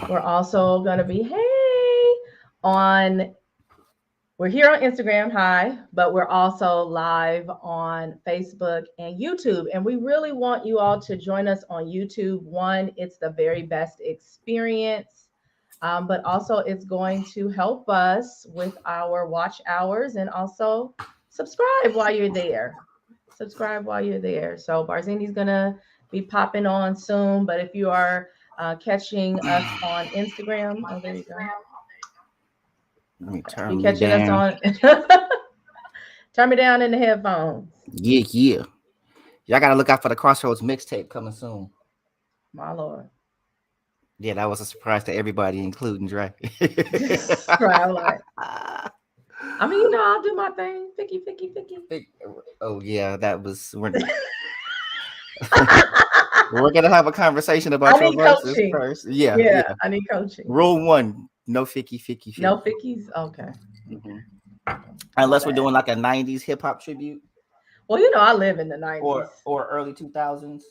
We're also going to be, on, we're here on Instagram, hi, but we're also live on Facebook and YouTube. And we really want you all to join us on YouTube. One, it's the very best experience, but also it's going to help us with our watch hours, and also subscribe while you're there. Subscribe while you're there. So Barzini's going to be popping on soon, but if you are catching us on Instagram, oh, there you go. Let me If you're turn me catching us down. on, turn me down in the headphones. Yeah, yeah. Y'all gotta look out for the Crossroads mixtape coming soon. My Lord. Yeah, that was a surprise to everybody, including Dre. Right, like, I mean, I'll do my thing. Picky, picky, picky. Oh yeah, that was. We're gonna have a conversation I about your need verses coaching. first. Yeah, Yeah, yeah. I need coaching. Rule one: no ficky, ficky, No ficky. fickies? Okay. Hmm. My Unless we're bad. doing like a '90s hip hop tribute Well, I live in the 90s. or early 2000s.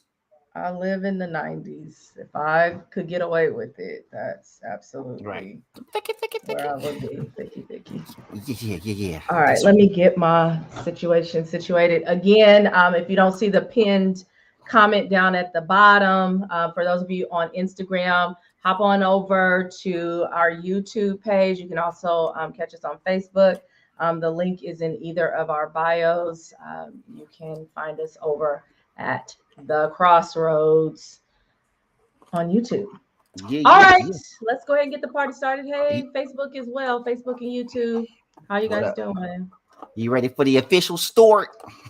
I live in the 90s. If I could get away with it, that's Right. absolutely Ficky, ficky, where I ficky. would be. Picky, picky. Yeah, yeah, yeah, yeah. All right, That's let me get my situation situated. Again, if you don't see the pinned comment down at the bottom, for those of you on Instagram, hop on over to our YouTube page. You can also catch us on Facebook. The link is in either of our bios. You can find us over at the Crossroads on YouTube. yeah, All yeah, right, yeah. let's go ahead and get the party started. You, Hey, Facebook as well, Facebook and YouTube. How you what guys up? doing? You ready for the official story?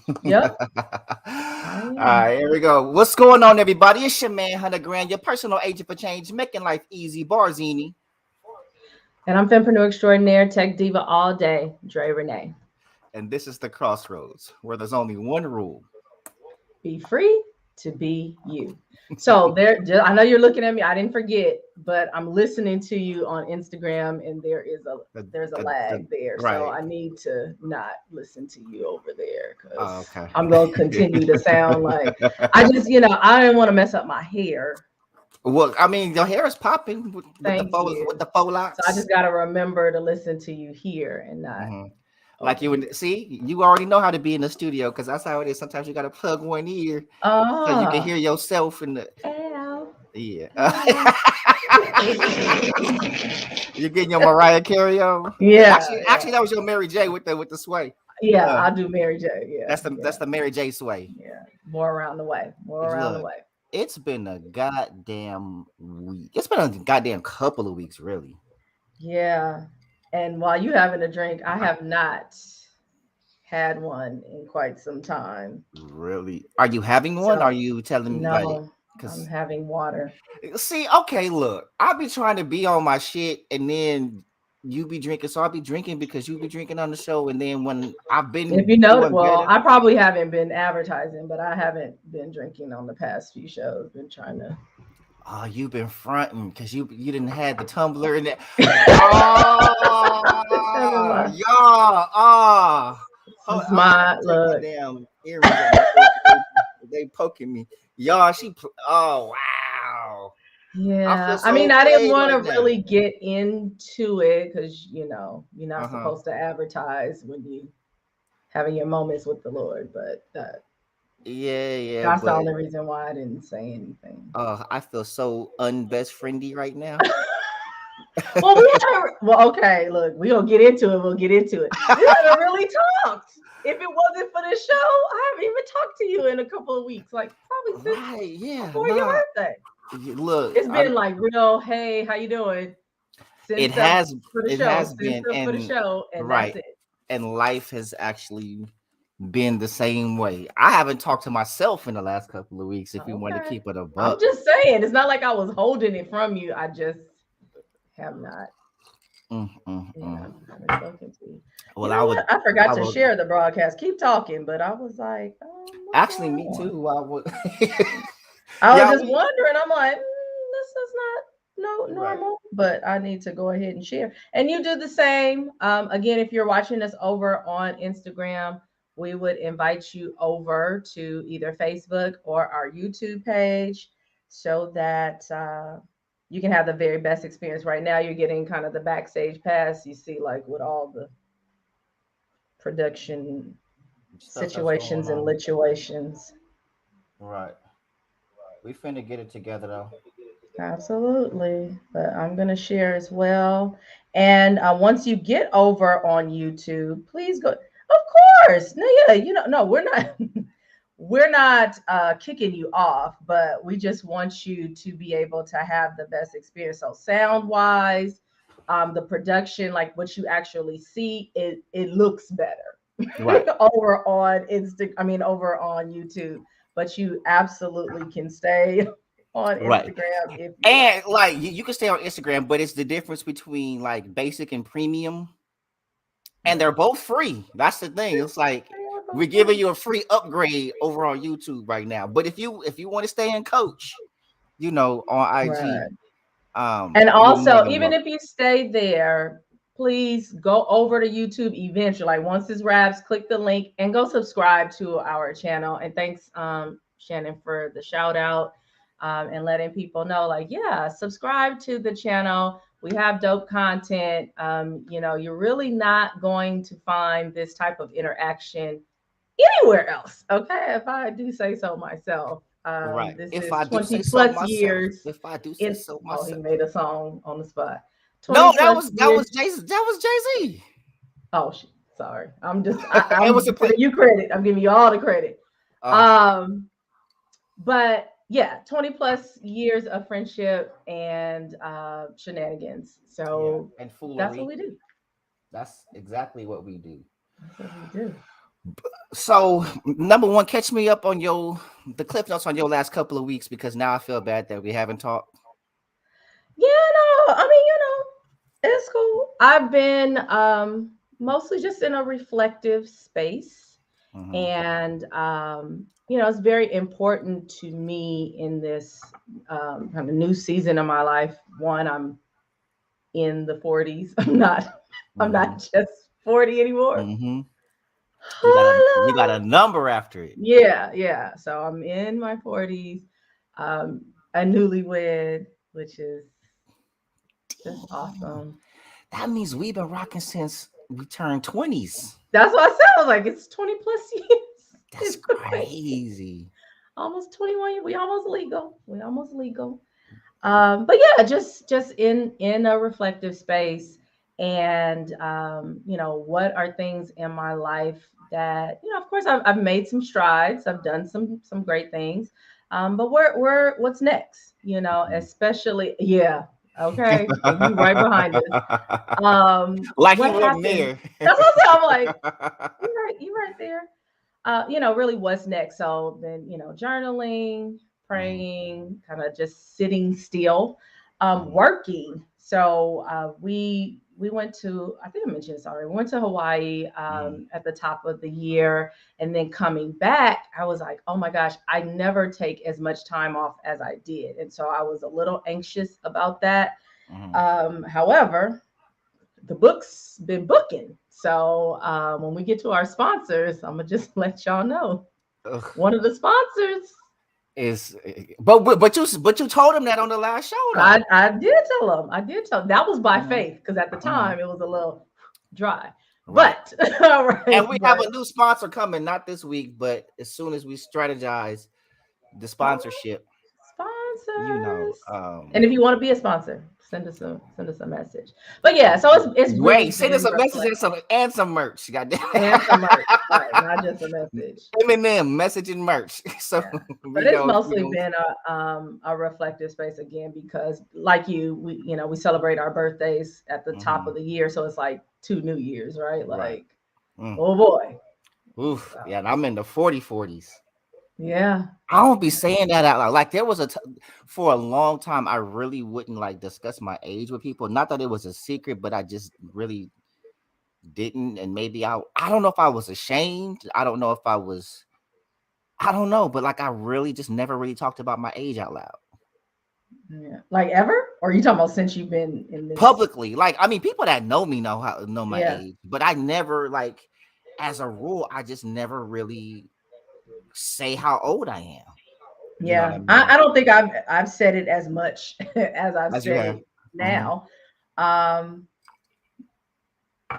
All Yep, I am. right, here we go. What's going on, everybody? It's your man, Hunter Grand, your personal agent for change, making life easy. Barzini. And I'm Fempreneur Extraordinaire, Tech Diva all day, Dre Renee. And this is the Crossroads, where there's only one rule. Be free to be you. So I know you're looking at me. I didn't forget, but I'm listening to you on Instagram, and The, there's a the lag there. So right. I need to not listen to you over there Oh, because okay. I'm gonna continue to sound like I just, I didn't want to mess up my hair. Well, I mean, your hair is popping Thank with you. the faux So I locks. just gotta remember to listen to you here and not Hmm. Like over you here. would see, you already know how to be in the studio because that's how it is. Sometimes you got to plug one ear so you can Ah, hear yourself in the ow, yeah. ow. You're getting your Mariah Carey on. Yeah, Actually, yeah, that was your Mary J with the sway. yeah. Uh, I'll do Mary J. Yeah, that's yeah, the Mary J sway. yeah. More around the way. More around the Look, way. it's been a goddamn week. It's been a goddamn couple of weeks, really. Yeah. And while you having a drink, I have not had one in quite some time. Really. Are you having one? Are So you telling me like no, I'm because having water. see, okay, look, I be trying to be on my shit and then you be drinking, so I'll be drinking because you be drinking on the show, and then when I've If been you know, doing well, better, I probably haven't been advertising, but I haven't been drinking on the past few shows. Been trying to. oh, you've been fronting because you didn't have the tumbler in there. Never Oh, mind. yeah. Oh, This hold, is I'm gonna have my to take my look. damn earrings out my ears. They poking me. Y'all, oh wow. I feel Yeah, I mean, so I didn't played want right to now. really get into it because you're not Uh-huh. supposed to advertise when you having your moments with the Lord. But Yeah, yeah, that's the but only reason why I didn't say anything. I feel so unbest friendy right now. Well, we haven't. Well, okay, look, we gonna get into it. We'll get into it. We haven't really talked. If it wasn't for this show, I haven't even talked to you in a couple of weeks. Like probably since Right, yeah, before your nah. birthday. Look, It's been like real. Hey, how you doing? Send it stuff has for the it show. has Send been stuff for the and show, and that's right, it. and life has actually been the same way. I haven't talked to myself in the last couple of weeks. If you want to Okay. keep it a I'm buck, just saying, it's not like I was holding it from you. I just have not, mm, mm, mm. haven't spoken to you. You Well, know what? I forgot I to would share the broadcast. Keep talking, but I was like, what's actually going me on? too. I would, I was yeah, just we wondering. I'm like, this is not no right. normal, but I need to go ahead and share. And you do the same. Again, if you're watching us over on Instagram, we would invite you over to either Facebook or our YouTube page so that you can have the very best experience. Right now, you're getting kind of the backstage pass. You see, like with all the production Stuff that's going situations and on. situations. Right. We finna get it together though. Absolutely. But I'm going to share as well. And once you get over on YouTube, please go. Of course. No, yeah, no, we're not. We're not kicking you off, but we just want you to be able to have the best experience. So sound wise, the production, like what you actually see, it looks better Right. over on over on YouTube. But you absolutely can stay on Right. Instagram if you like. And like you can stay on Instagram, but it's the difference between like basic and premium, and they're Yeah. both free. That's the thing. It's like They are we're both giving free. you a free upgrade over on YouTube right now. But if you want to stay in coach, on IG, Right. And you're more also, than even welcome. if you stay there, please go over to YouTube eventually. Like once this wraps, click the link and go subscribe to our channel. And thanks, Shannon, for the shout out and letting people know, like, yeah, subscribe to the channel. We have dope content. You're really not going to find this type of interaction anywhere else. Okay, if I do say so myself. Right. This If is I do 20 say so plus myself. years If I do say in. so Oh, he myself. made a song on the spot. No, 20 that plus was that years. was Jason. That was Jay-Z. Oh, sorry. It was I'm a giving you credit. I'm giving you all the credit. uh Um, but yeah, 20 plus years of friendship and shenanigans. yeah, So and that's what foolery. we do. That's exactly what we do. That's what we do. So, number one, catch me up on the clip notes on your last couple of weeks because now I feel bad that we haven't talked. Yeah, no, I mean, it's cool. I've been mostly just in a reflective space. Hmm. And, it's very important to me in this kind of new season of my life. One, I'm in the 40s. I'm Hmm. not just 40 anymore. Hmm. You got a Hello. number after it. Yeah, yeah. So I'm in my 40s, um, a newlywed, which is just Damn. awesome. That means we've been rocking since we turned 20s. That's what I said. I was like, it's 20 plus years. That's It's crazy. crazy. Almost 21. We almost legal. We almost legal. But yeah, just in a reflective space, and what are things in my life that of course I've made some strides. I've done some great things. But what's next? Especially yeah. Okay, and you right behind us. Like he What wasn't happened? there. That's what I said. I'm like, you right there. Really what's next. So then, journaling, Mhm, praying, kind of just sitting still, mhm, working. So we went to, I think I mentioned this already. We went to Hawaii mhm. at the top of the year, and then coming back, I was like, oh my gosh, I never take as much time off as I did, and so I was a little anxious about that. Mhm. However, the book's been booking. So when we get to our sponsors, I'm gonna just let y'all know. Ugh, One of the sponsors, is but you told him that on the last show though. I did tell them. I did tell them. That was by Mhm, faith because at the mhm. time it was a little dry. Right. But all And right, we have but a new sponsor coming, not this week, but as soon as we strategize the oh, sponsorship, sponsors. And if um you want to be a sponsor, send us a message. But yeah, so it's really wait, send us been a message and reflective some merch. Goddamn. and some merch, right? Not just a message. Eminem message and merch. So Yeah. But we it's go, we mostly go. been a reflective space again because like you, we celebrate our birthdays at the top of Mhm, the year. So it's like two New Years, right? right. Like, Mm. oh boy. Oof. So Yeah, and I'm in the 40s. yeah. I don't be saying that out loud. Like there was for a long time, I really wouldn't like discuss my age with people. Not that it was a secret, but I just really didn't. And maybe I don't know if I was ashamed. I don't know, but like I really just never really talked about my age out loud Yeah. Like ever? Or are you talking about since you've been in this? publicly. Like I mean, people that know me know my Yeah. age, but I never like as a rule, I just never really say how old I am. You know what Yeah, I mean? I don't think I've said it as much as I've As you said have. it Hmm. now. Um,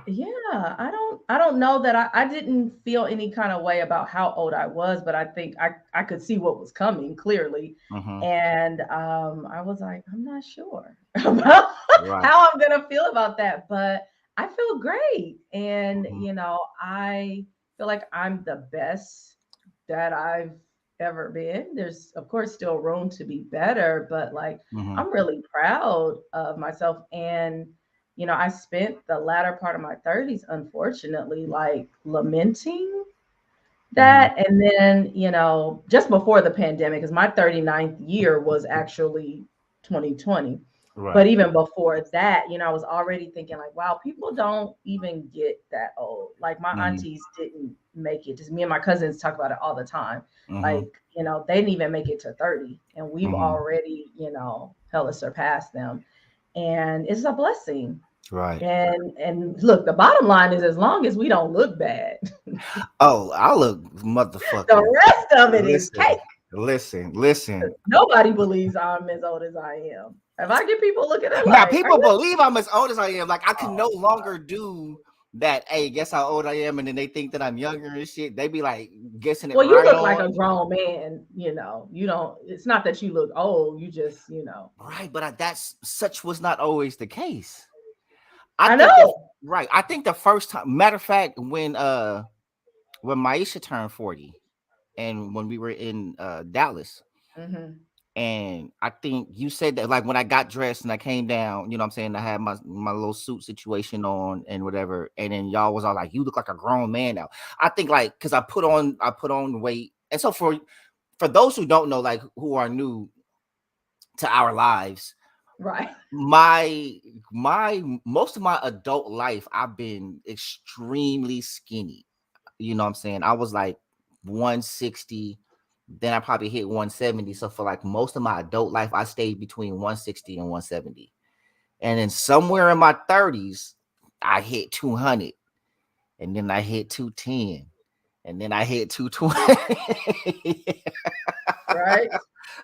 yeah, I don't know that I didn't feel any kind of way about how old I was, but I think I could see what was coming clearly. Hmm. And I was like, I'm not sure about Right. how I'm gonna feel about that, but I feel great. And Hmm. I feel like I'm the best that I've ever been. There's of course still room to be better, but like Hmm. I'm really proud of myself. And I spent the latter part of my 30s, unfortunately, like lamenting Hmm. that. And then, just before the pandemic, because my 39th year was actually 2020. But Right. even before that, I was already thinking, like, wow, people don't even get that old. Like, my Hmm. aunties didn't make it. Just me and my cousins talk about it all the time. Hmm. Like, they didn't even make it to 30. And we've Hmm. already, hella surpassed them. And it's a blessing. Right. And look, the bottom line is as long as we don't look bad, Oh, I look the motherfucking. rest of it is Listen, cake. listen. Nobody believes I'm as old as I am. If I get people looking at Now like, are people you? believe I'm as old as I am. Like I can no Oh longer do that. Hey, guess how old I am, and then they think that I'm younger and shit. They be like guessing it well, you right look like on. a grown man. You don't. It's not that you look old. You just, Right, but that's such was not always the case. I I think that know. right. I think the first time, matter of fact, when Maisha turned 40, and when we were in Dallas. Hmm. And I think you said that like when I got dressed and I came down, you know what I'm saying? I had my little suit situation on and whatever. And then y'all was all like, you look like a grown man now. I think like because I put on weight. And so for those who don't know, like who are new to our lives, Right. my my most of my adult life, I've been extremely skinny. You know what I'm saying? I was like 160, then I probably hit 170. So for like most of my adult life, I stayed between 160 and 170. And then somewhere in my 30s, I hit 200, and then I hit 210, and then I hit 220. Right.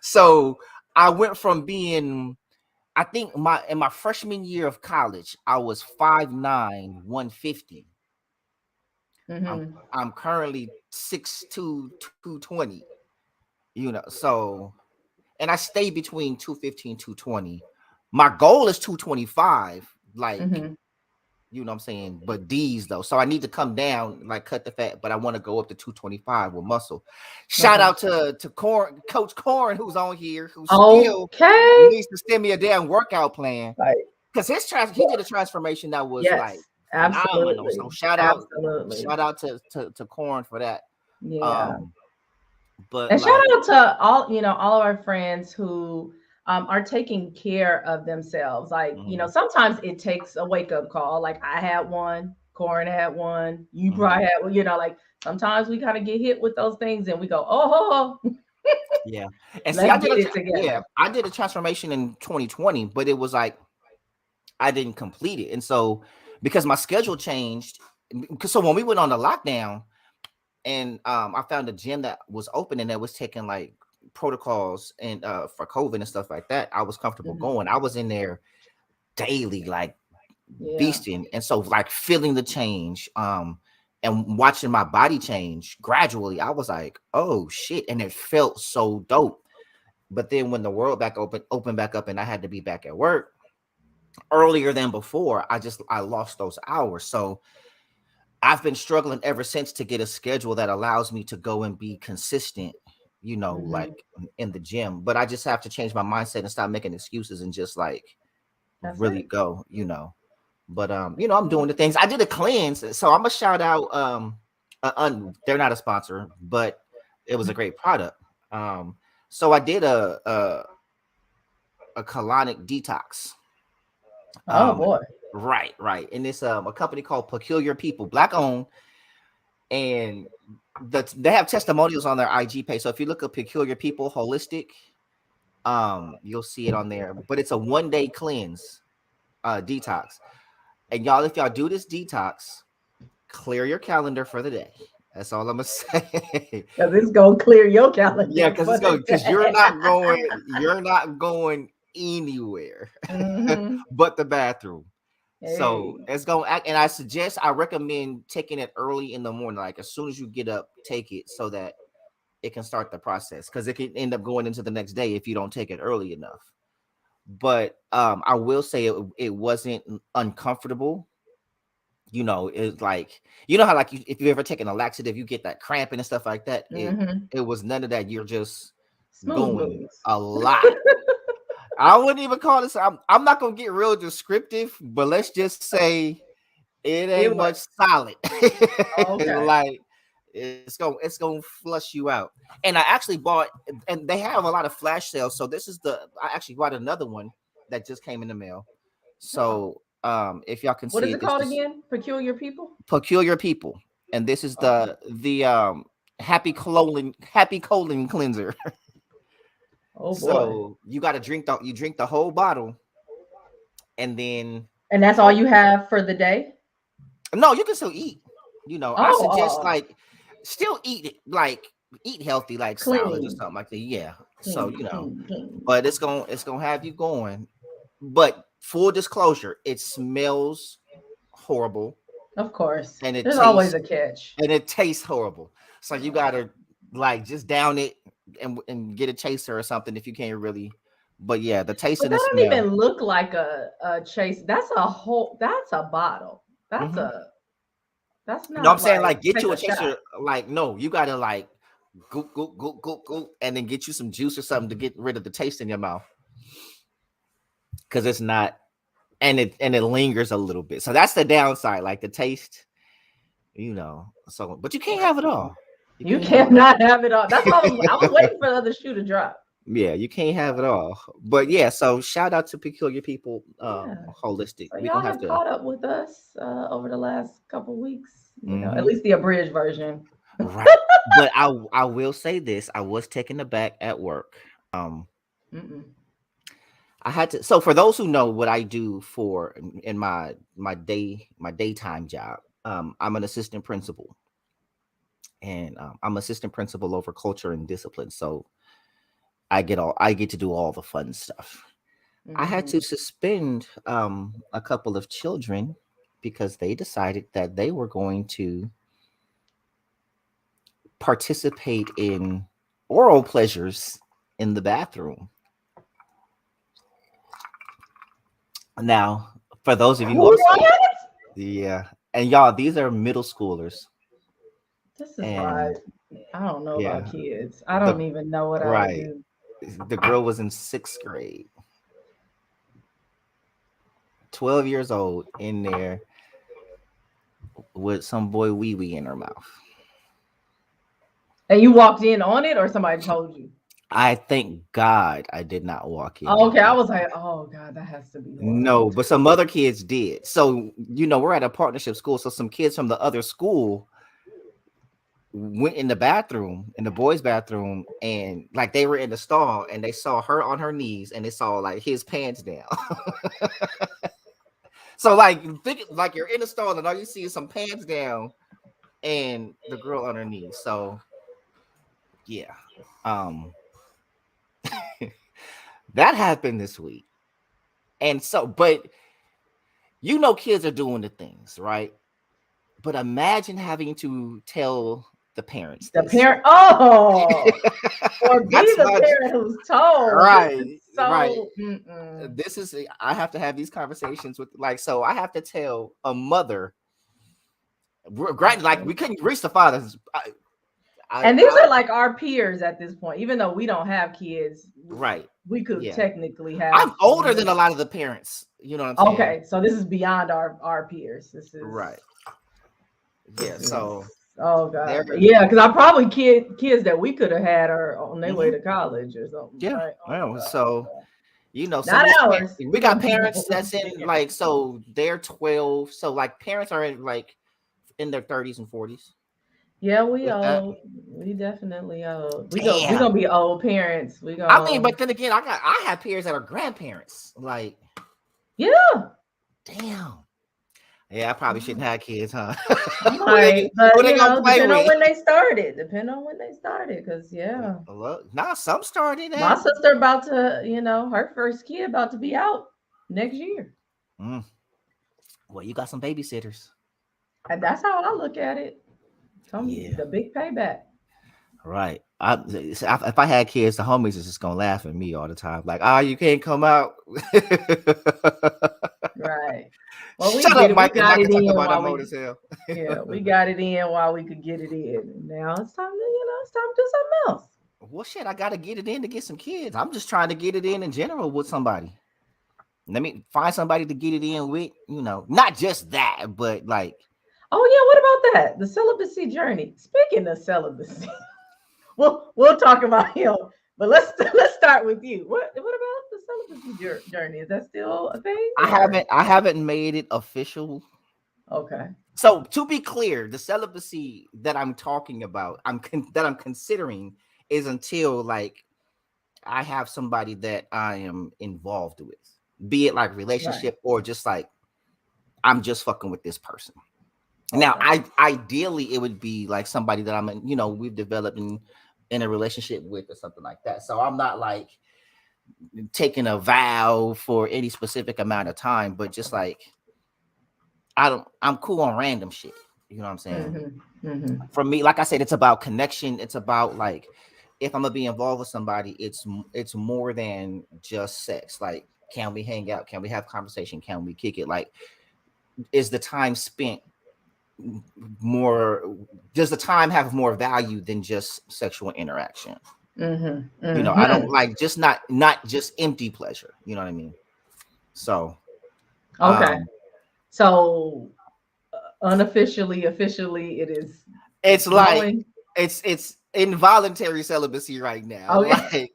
So I went from being, I think in my freshman year of college, I was 5'9", 150. I'm Hmm. I'm currently 6'2", 220. So and I stay between 215, 220. My goal is 225, like, Hmm. you know what I'm saying? But D's though. So I need to come down, like cut the fat, but I want to go up to 225 with muscle. Shout Okay. out to Coach Corn, who's on here, who still Okay. needs to send me a damn workout plan. Like, Because he did a transformation that was like yes, phenomenal. absolutely. So shout out, Absolutely. shout out to Corn for that. Yeah. Um, but And shout like, out to all of our friends who are taking care of themselves. Like, mhm, sometimes it takes a wake up call. Like I had one, Corin had one, you mhm. probably had one, like sometimes we kind of get hit with those things and we go, oh, Yeah. And see, let's get it yeah, together. I did a transformation in 2020, but it was like I didn't complete it. And so because my schedule changed, because so when we went on the lockdown and I found a gym that was open and that was taking like protocols and for COVID and stuff like that, I was comfortable Mhm. going. I was in there daily, like Yeah. beasting. And so like feeling the change, and watching my body change gradually, I was like, oh shit. And it felt so dope. But then when the world opened back up and I had to be back at work earlier than before, I lost those hours. So I've been struggling ever since to get a schedule that allows me to go and be consistent, Hmm. like in the gym. But I just have to change my mindset and stop making excuses and just like That's really it. go. But I'm doing the things. I did a cleanse, so I'm a shout out. They're not a sponsor, but it was a great product. So I did a colonic detox. Oh Um, boy. right, and it's a company called Peculiar People, black owned, and they have testimonials on their IG page. So if you look at Peculiar People Holistic, you'll see it on there. But it's a 1 day cleanse, detox. And y'all, if y'all do this detox, clear your calendar for the day. That's all I'm gonna say. Because it's gonna clear your calendar Yeah, because for it's going the because day. you're not going anywhere Mm-hmm. but the bathroom. So Hey, it's going to, and I recommend taking it early in the morning, like as soon as you get up, take it so that it can start the process, because it can end up going into the next day if you don't take it early enough. But I will say it wasn't uncomfortable. It's like, how like if you ever taken a laxative, you get that cramping and stuff like that. mm-hmm. It was none of that. You're just Smooth going moves. a lot. I wouldn't even call this. I'm not gonna get real descriptive, but let's just say it It ain't was much solid. okay. Like it's gonna flush you out. And I actually bought, and they have a lot of flash sales. So I actually bought another one that just came in the mail. Oh, So if y'all can what see is it, it this called is again? Peculiar people. Peculiar People, and this is Okay. the happy colon cleanser. Oh boy. So you drink the whole bottle, and then And that's all for you have for the day? no, you can still eat. I Oh, suggest like still eat it, like eat healthy, like salads or clean, something like that. Yeah. So clean, clean, clean. but it's gonna have you going. But full disclosure, it smells horrible, Of course. and it There's always tastes a catch. horrible. So you gotta like just down it and get a chaser or something if you can't really. But yeah, the taste But and that the don't smell. even look like a chase. That's a bottle. Hmm. That's No, I'm not saying like like get take you a a shot. chaser. Like no, you gotta like goop goop goop goop goop, and then get you some juice or something to get rid of the taste in your mouth, because it's not, and it lingers a little bit. So that's the downside, like the taste, So, but you can't have it all. You You can't have it all. cannot have it all. That's why I was waiting for the other shoe to drop. Yeah, you can't have it all. But yeah, so shout out to Peculiar People, Yeah. holistic. So We're y'all gonna have have to. caught up with us over the last couple weeks, at Mhm. least the abridged version. Right. But I will say this: I was taken aback at work. Um, Mm-mm. I had to. So for those who know what I do for in my daytime job, I'm an assistant principal, and I'm assistant principal over culture and discipline. So I get to do all the fun stuff. I had Mm-hmm. to suspend a couple of children because they decided that they were going to participate in oral pleasures in the bathroom. Now, for those of you also, What? yeah, and y'all, these are middle schoolers, This is why and I don't know about yeah, kids. I the don't even know what I would right, do. the girl was in 6th grade, 12 years old, in there with some boy wee wee in her mouth. And you walked in on it, or somebody told you? I thank God I did not walk in Oh, on okay, I it. was like, oh God, that has to be horrible. No, but some other kids did. So, we're at a partnership school. So some kids from the other school went in the bathroom, in the boys' bathroom, and like they were in the stall and they saw her on her knees and they saw like his pants down. So like think like you're in the stall and all you see is some pants down and the girl on her knees. So yeah. Um that happened this week. And so, but kids are doing the things, right? But imagine having to tell the parents The this. parent, oh, or be That's the my parent who's told. This is right, right. so. Mm-mm. This is I have to have these conversations with so I have to tell a mother. Granted, like we couldn't reach the fathers. And these are like our peers at this point, even though we don't have kids. Right. We could Yeah. technically I'm have. older than a lot of the parents. You know what I'm saying? Okay, so this is beyond our peers. This is Right. Yeah. this So is oh they're god, yeah, because I probably kids that we could have had are on their way mhm, to college or something, yeah. right? Oh Well, god, so some not of these ours. we got parents that's in like so they're 12. So like parents are in like in their 30s and 40s. Yeah, we If that. old. We definitely old. We Damn. gonna be old parents. We I mean, gonna but then again, I have peers that are grandparents. Like, yeah. damn. Yeah, I probably shouldn't have kids, huh? I might, but Who they gonna play depending on with? when they started. Depending on when they started, because yeah, Look, nah, some started my at. sister about to, her first kid about to be out next year, Mm, well, you got some babysitters. and that's how I look at it. Come Yeah, the big payback. right. If I had kids, the homies is just gonna laugh at me all the time. Like, you can't come out. Right. Well, we Shut did up, it. We Mike. And got Mike it can talk in about while them old we, as hell. yeah, we got it in while we could get it in. And now it's time to, it's time to do something else. Well, shit, I gotta get it in to get some kids. I'm just trying to get it in general with somebody. Let me find somebody to get it in with. Not just that, but like, Oh yeah, what about that? The celibacy journey. Speaking of celibacy, we'll talk about him. But let's start with you. What about the celibacy journey? Is that still a thing? I haven't made it official. Okay. So to be clear, the celibacy that I'm talking about, that I'm considering, is until like I have somebody that I am involved with, be it like Right. relationship or just like I'm just fucking with this person. Now, Okay. ideally it would be like somebody that we've developed in a relationship with or something like that. So I'm not like taking a vow for any specific amount of time, but just like I'm cool on random shit. You know what I'm saying? Mm-hmm. Mm-hmm. For me, like I said, it's about connection. It's about like if I'm gonna be involved with somebody, it's more than just sex. Like, can we hang out? Can we have conversation? Can we kick it? Like, is the time spent more? Does the time have more value than just sexual interaction? Mm-hmm. I don't Mm-hmm. like just not just empty pleasure. You know what I mean? So, Okay. um, So unofficially, officially, it is it's like going. it's involuntary celibacy right now. Okay. Like,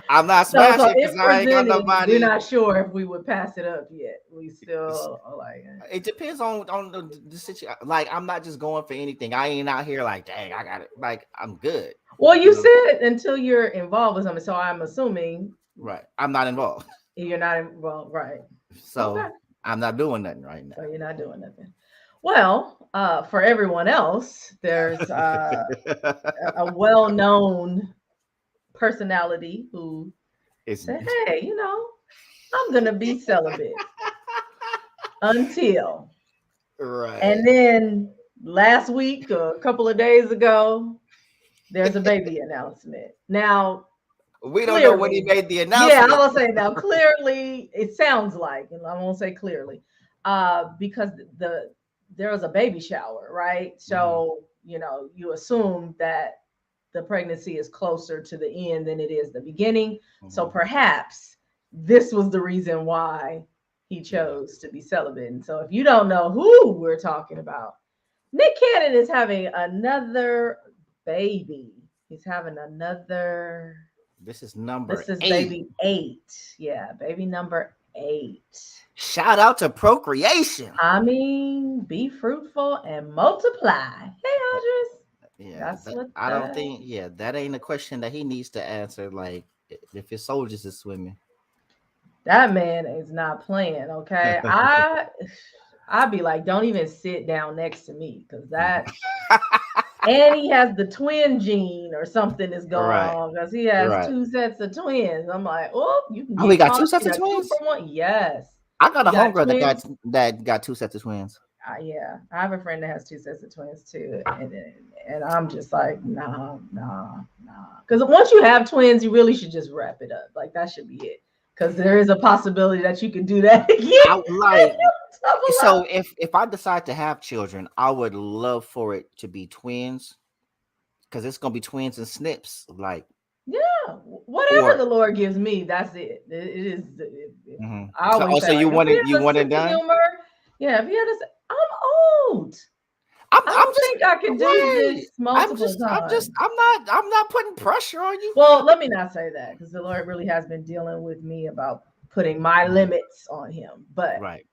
I'm not So smashing because if I ain't got presented, we're nobody. not sure if we would pass it up yet. We still are like, It depends on the situation. Like, I'm not just going for anything. I ain't out here like, dang, I got it. Like, I'm good. well, You you know, said until you're involved with something. So I'm assuming right? I'm not involved, you're not involved, right? Okay. so I'm not doing nothing right So you're now. not doing nothing. Well, for everyone else, there's a well-known personality who It's said, "Hey, I'm gonna be celibate until." right. And then last week, or a couple of days ago, there's a baby announcement. Now, We don't know when he clearly, made the yeah, I announcement. will say now, clearly, it sounds like, and I won't say clearly, because there was a baby shower, right? Mhm, So, you assume that the pregnancy is closer to the end than it is the beginning. So mhm. perhaps this was the reason why he Yeah. chose to be celibate. And so if you don't know who we're talking about, Nick Cannon is having another baby. He's having another. This is number This is 8. baby 8. Yeah, baby number 8. Shout out to procreation. I mean, be fruitful and multiply. Hey, Audrey. Yeah, That's what I don't think. Yeah, that ain't a question that he needs to answer. Like, if his soldiers is swimming. that man is not playing. Okay, I'd be like, don't even sit down next to me because that. And he has the twin gene or something is going Right, on because he has right. two sets of twins. I'm like, oh, you can Oh, we get got caught two up sets in of a two twins. for one. Yes, I got you a got homegirl that got twins. that got two sets of twins. Yeah, I have a friend that has two sets of twins too, and I'm just like, nah, nah, nah. Because once you have twins, you really should just wrap it up. Like that should be it. Because there is a possibility that you can do that again. I would like Double up. so if I decide to have children, I would love for it to be twins because it's gonna be twins and snips. Like, Yeah, whatever or the Lord gives me, that's it. It is. I so always say, also like, you if want he it has a sense of done. humor, yeah. If he had a, I'm old. I I'm don't just think I could do right. this multiple times. I'm not putting pressure on you. Well, let me not say that because the Lord really has been dealing with me about putting my Mhm. limits on Him. But Right.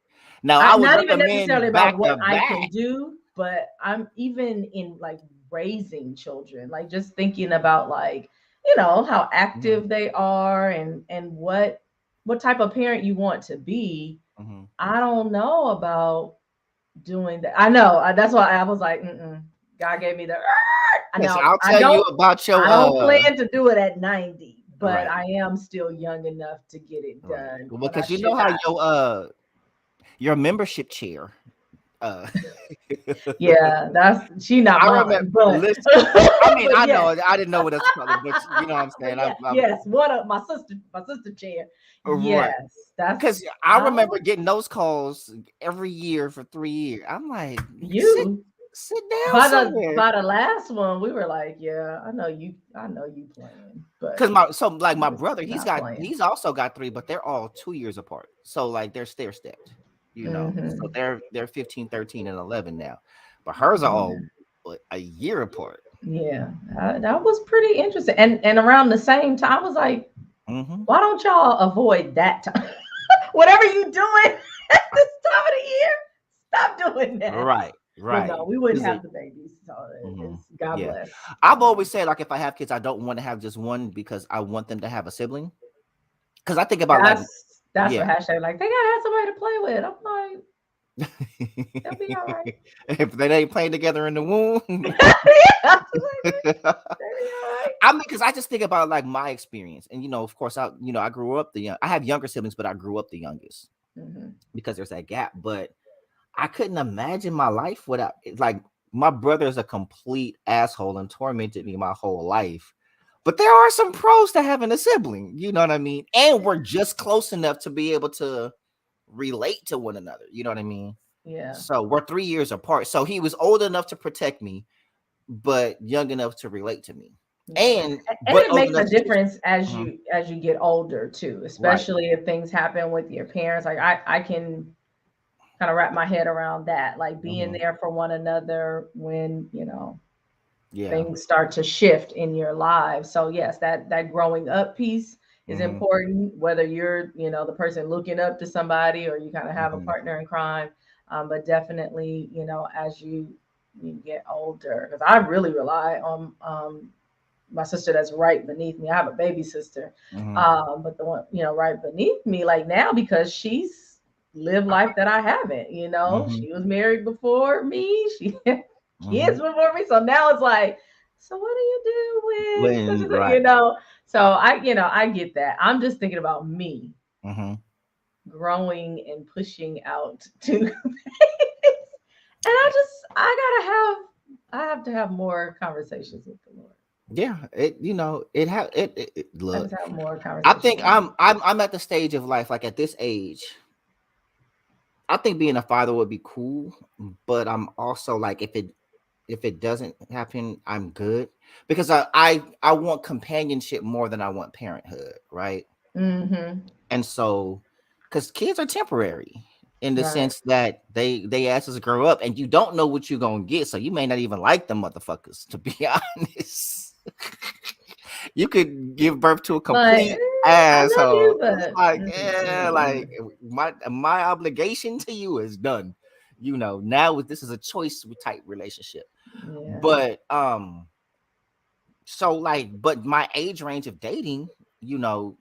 Now I I'm would not even necessarily recommend about back what to I can back. do, but I'm even in like raising children, like just thinking about like, how Mhm, active they are and what type of parent you want to be. mhm. I don't know about doing that. I know. That's why I was like, God gave me the. I Yes, know. I'll tell you about I don't your plan to do it at 90, but right. I am still young enough to get it Right. done Well, when I because you should know how not. your membership chair. Uh, Yeah, that's she not I remember. mine, but Listen, I mean, but I yes, know I didn't know what else to call it, but you know what I'm saying. but yeah, I'm yes, one of my sister chair. right Yes, that's because I how remember getting those calls every year for 3 years. I'm like, you. sit down By the somewhere. by the last one, we were like, yeah, I know you playing, but Because my just brother, not playing. he's also got three, but they're all 2 years apart. So like they're stair stepped, So Hmm. they're 15, 13, and 11 now. But hers are all a year apart. Yeah, that was pretty interesting. And around the same time, I was like, Hmm. why don't y'all avoid that time? Whatever you doing at this time of the year, stop doing that. Right, But no, right. we wouldn't Is it? have the babies. So Mhm. it's God Yeah, bless. I've always said like if I have kids, I don't want to have just one because I want them to have a sibling. Because I think about like That's what yeah. hashtag like they gotta have somebody to play with. I'm like, they'll be all right. If they ain't playing together in the womb. Yeah, I was like, they'll be all right. I mean, because I just think about like my experience, and of course, I grew up I have younger siblings, but I grew up the youngest Mhm. because there's that gap. But I couldn't imagine my life without like my brother is a complete asshole and tormented me my whole life. But there are some pros to having a sibling, you know what I mean? And we're just close enough to be able to relate to one another, you know what I mean? Yeah. So we're 3 years apart. So he was old enough to protect me, but young enough to relate to me. Yeah. And And but it old makes enough a to choose. difference Mhm. as you get older too, Right. especially if things happen with your parents. Like I can kind of wrap my head around that, like being Mhm. there for one another when, Yeah. things start to shift in your lives. So yes, that growing up piece is Mhm. important, whether you're, the person looking up to somebody or you kind of have a Mhm. partner in crime. But definitely, as you get older, because I really rely on my sister that's right beneath me. I have a baby sister, Mhm. but the one right beneath me, like now, because she's lived life that I haven't. Mhm. She was married before me. She had kids Mhm. before me, so now it's like, so what do you do when such When and such? right. So I get that. I'm just thinking about me Mhm. growing and pushing out to, and I have to have more conversations with the Lord. Yeah. It I look. just have more I conversations think with him. I'm at the stage of life, like at this age, I think being a father would be cool, but I'm also like if it doesn't happen, I'm good because I want companionship more than I want parenthood, right? Mm-hmm. And so, because kids are temporary in the Right. sense that they ask us to grow up, and you don't know what you're gonna get, so you may not even like them motherfuckers. To be honest, you could give birth to a Like, complete I love asshole. you, It's but like, yeah, like my obligation to you is done. Now this is a choice type relationship. yeah, But so like, but my age range of dating, you know,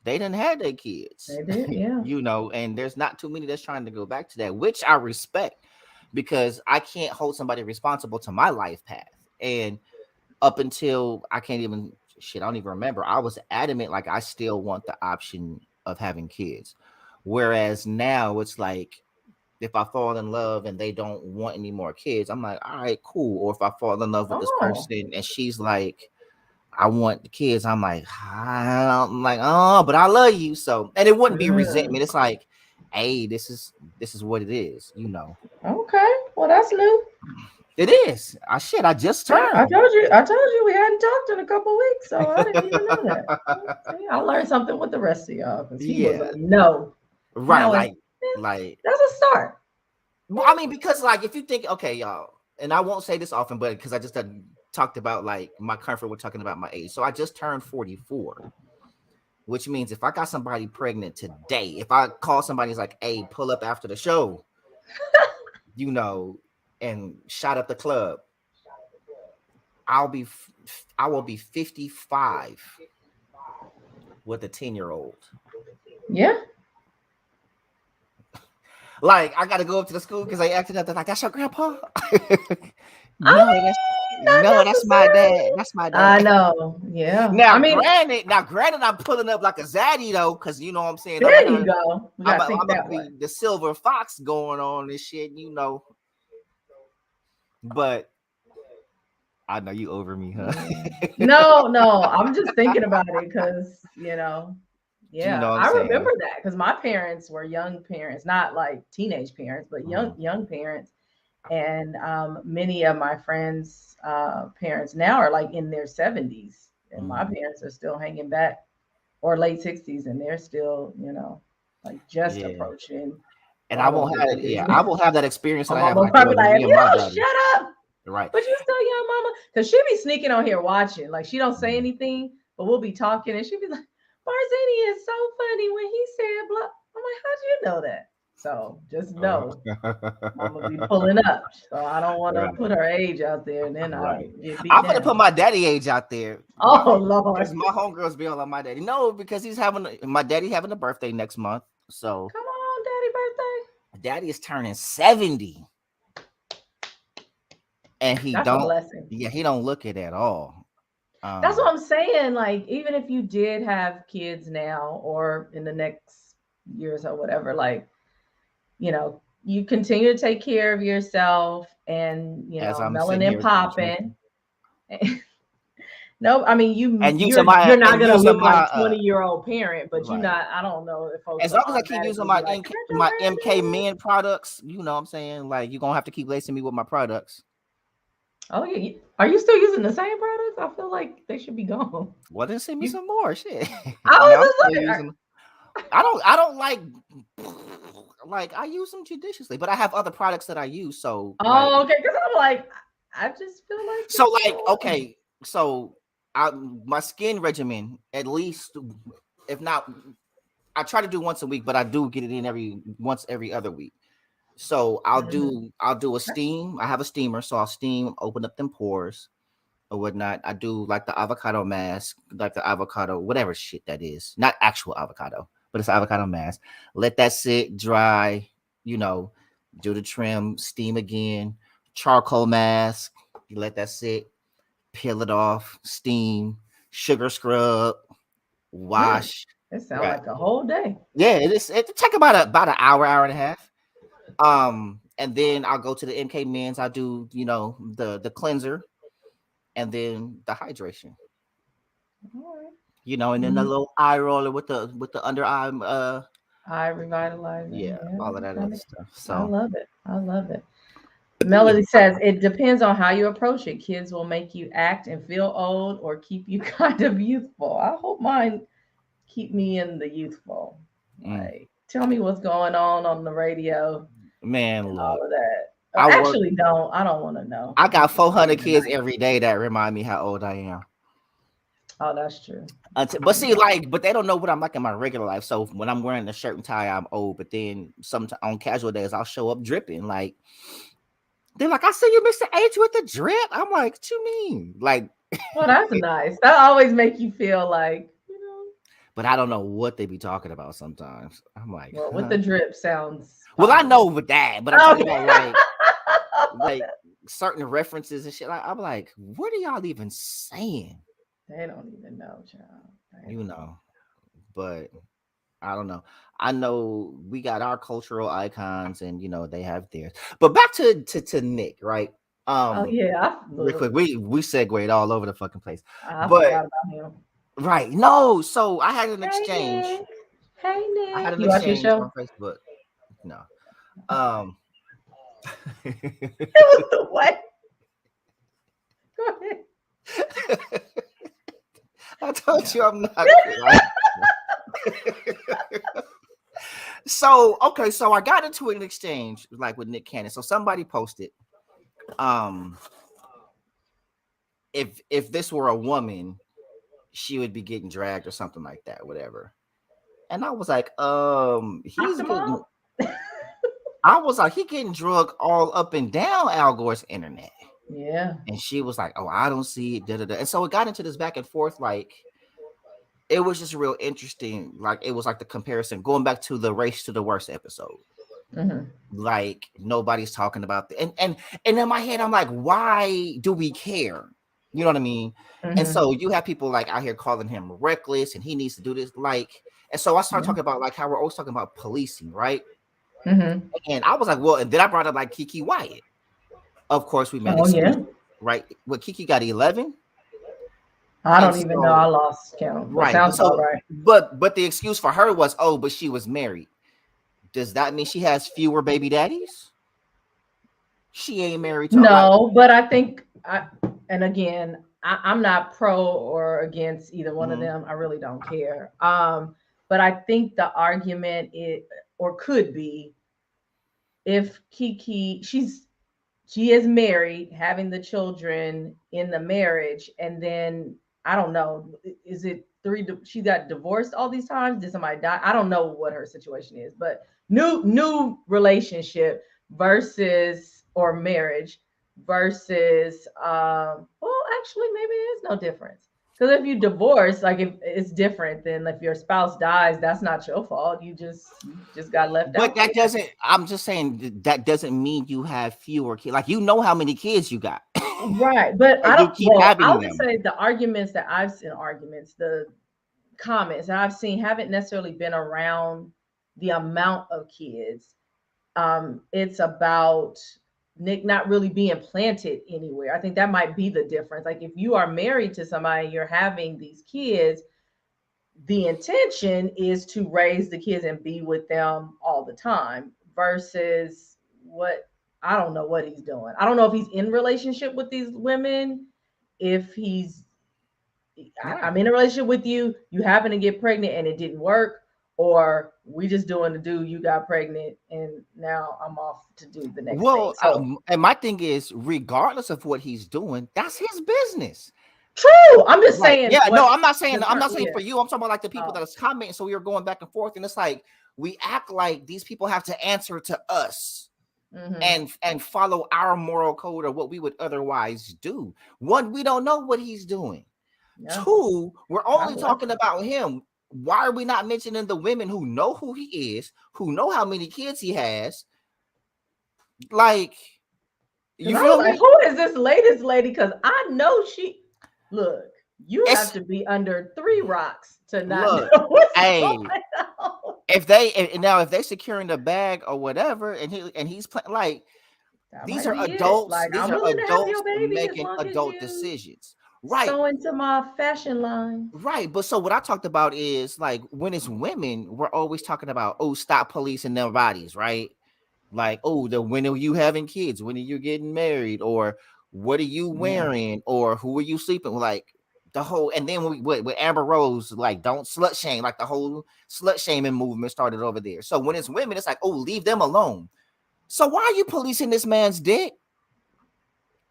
they didn't have their kids, they did. Yeah. and there's not too many that's trying to go back to that, which I respect because I can't hold somebody responsible to my life path. And up until I can't even shit, I don't even remember. I was adamant like I still want the option of having kids. Whereas now it's like if I fall in love and they don't want any more kids, I'm like, all right, cool. Or if I fall in love with this Oh. person and she's like, I want the kids, oh, but I love you. So, and it wouldn't be Mm. resentment. It's like, hey, this is what it is. Okay. Well, that's new. It is. I just Yeah, I turned. told you. I told you we hadn't talked in a couple weeks, so I didn't even know that. See, I learned something with the rest of y'all because he was Yeah, a no. right. Now it's Like, that's a start. well, I mean, because like if you think, okay, y'all, and I won't say this often, but because I just talked about like my comfort with talking about my age. So I just turned 44, which means if I got somebody pregnant today, if I call somebody, it's like, hey, pull up after the show, you know, and shot up the club, I will be 55 with a 10-year-old. Yeah. Like I gotta go up to the school because they acted up. They're like, "That's your grandpa." I No, mean, not that's my dad. necessarily. That's my I dad. know. Yeah. Now, I mean, granted, I'm pulling up like a zaddy though, because you know what I'm saying. there you go. We gotta think I'm gonna that way. be the silver fox going on and shit, you know. But I know you over me, huh? Yeah. No. I'm just thinking about it because, You yeah, know what I'm I remember saying? that because my parents were young parents, not like teenage parents, but Mhm. young parents. And many of my friends' parents now are like in their 70s, and my Mhm. parents are still hanging back, or late 60s, and they're still, like just Yeah. approaching And I adult won't have age. I won't have that experience My that I have mama like probably with like, me if and you my don't daddy. shut up, Right. but you still young, mama, because she be sneaking on here watching. Like she don't say Mhm. anything, but we'll be talking, and she be like, "Barzini is so funny when he said blah." I'm like, "How'd you know that?" So just know, Mama be pulling up. So I don't want to Right. put her age out there, and then I Right. get beat I'm gonna down. put my daddy age out there. Oh Why? Lord, Because my homegirls be all on my daddy. No, because my daddy having a birthday next month. So come on, daddy birthday. daddy is turning 70. And That's a blessing. he don't look it at all. That's what Um, I'm saying. Like, even if you did have kids now or in the next years or whatever, like, you continue to take care of yourself and, as I'm sitting melanin here popping. drinking No, I mean and you're not gonna using look my like 20-year-old parent, but you right. not. I don't know if folks As will long as I keep using automatically be like, "Is that your my MK granddad?" men products, you know what I'm saying? Like you're gonna have to keep lacing me with my products. Oh yeah, are you still using the same products? I feel like they should be gone. Well, then send me You, some more shit. I No, was I'm just still looking. using I don't like I use them judiciously, but I have other products that I use. So like Oh, okay, because I'm like, I just feel like so it's the like one. okay, so I my skin regimen, at least if not I try to do once a week, but I do get it in every other week. So Mhm. I'll do a steam. I have a steamer, so I'll steam, open up them pores or whatnot. I do like the avocado mask, like the avocado, whatever shit that is. Not actual avocado, but it's avocado mask. Let that sit, dry, you know, do the trim, steam again, charcoal mask, you let that sit, peel it off, steam, sugar scrub, Mm, wash. it sounds Right. like a whole day. Yeah, it take about an hour and a half. And then I'll go to the MK men's. I do, you know, the cleanser and then the hydration, All right. you know, and then the Mhm. little eye roller with the under eye Eye revitalizing. yeah, Yeah, all of that other okay. stuff. I So love it. I love it. yeah, Melody says it depends on how you approach it. Kids will make you act and feel old or keep you kind of youthful. I hope mine keep me in the youthful. mm, Like, tell me what's going on the radio man, and look, all of that. I work Actually, don't. I don't want to know. I I'm got just 400 saying kids tonight. every day that remind me how old I am. Oh, that's true. But see, like, but they don't know what I'm like in my regular life. So when I'm wearing a shirt and tie, I'm old. But then sometimes on casual days, I'll show up dripping. Like they're like, "I see you, Mr. H, with the drip." I'm like, "What you mean?" Like, Well, that's nice. That always make you feel like, but I don't know what they be talking about sometimes. I'm like, well, with huh? the drip sounds Well, I positive. know with that, but I'm talking Okay. about like certain references and shit. Like, I'm like, what are y'all even saying? They don't even know, child. They You don't. know, but I don't know. I know we got our cultural icons, and you know they have theirs. But back to Nick, right? Oh Um, yeah, real look, quick, we segued all over the fucking place, I but forgot about him. right, no. So I had an Hey exchange. Nick. Hey I had Nick. an You watch your exchange show? on Facebook. No, um, It was the way. Go ahead. I told No. you I'm not like. So okay, so I got into an exchange like with Nick Cannon. So somebody posted, um, if this were a woman, she would be getting dragged or something like that, whatever. And I was like, Knocked he's him getting. off. I was like, he getting drug all up and down Al Gore's internet. Yeah. And she was like, "Oh, I don't see it." Da, da, da. And so it got into this back and forth. Like it was just real interesting. Like it was like the comparison going back to the race to the worst episode. Mm-hmm. Like nobody's talking about and in my head I'm like, why do we care? You know what I mean? And Mm-hmm. so you have people like out here calling him reckless and he needs to do this, like, and so I started talking about like how we're always talking about policing, right? Mm-hmm. And I was like, well, and then I brought up like Kiki Wyatt. Of course, we made Oh yeah. excuse, right? What, Kiki got 11, I and don't even know. I so lost count, but right, sounds about right. but the excuse for her was, oh, but she was married. Does that mean she has fewer baby daddies? She ain't married to like. No, but I think and again, I'm not pro or against either one of Mhm. them. I really don't care. But I think the argument is, or could be, if Kiki, she is married, having the children in the marriage, and then I don't know, is it three? She got divorced all these times. Did somebody die? I don't know what her situation is, but new relationship versus or marriage versus well, actually, maybe it is no difference. Because if you divorce, like if it's different than if your spouse dies, that's not your fault. You just got left But out that there. doesn't. I'm just saying that doesn't mean you have fewer kids. Like you know how many kids you got, Right. But I and you don't, keep well, I having would them. say the arguments that I've seen, arguments, the comments that I've seen haven't necessarily been around the amount of kids. It's about Nick not really being planted anywhere. I think that might be the difference. Like if you are married to somebody and you're having these kids, the intention is to raise the kids and be with them all the time versus what, I don't know what he's doing. I don't know if he's in relationship with these women, if he's Right. I'm in a relationship with you, you happen to get pregnant and it didn't work, or we just doing the do, you got pregnant and now I'm off to do the next thing. Well, So and my thing is, regardless of what he's doing, that's his business. true. I'm just Right. saying Yeah. No, what I'm not saying. the I'm term, not saying yeah. for you. I'm talking about like the people that Oh, is commenting. So we were going back and forth, and it's like we act like these people have to answer to us mm-hmm. and follow our moral code or what we would otherwise do. One, we don't know what he's doing. Yeah. Two, we're God only bless talking him. about him. Why are we not mentioning the women who know who he is, who know how many kids he has? Like, Because you I was feel like, me? who is this latest lady? Because I know she, look, you have It's to be under three rocks to not look, know what's hey, going on. if they securing the bag or whatever, and he's playing like That these might are be it. adults. Like, These I'm are willing to have adults your baby as making long as adult you decisions. Right. sew into my fashion line. Right. But so what I talked about is like when it's women, we're always talking about, oh, stop policing their bodies, right? Like, oh, when are you having kids? When are you getting married? Or what are you Yeah. wearing? Or who are you sleeping with? Like the whole, and then with Amber Rose, like, don't slut shame, like the whole slut shaming movement started over there. So when it's women, it's like, oh, leave them alone. So why are you policing this man's dick?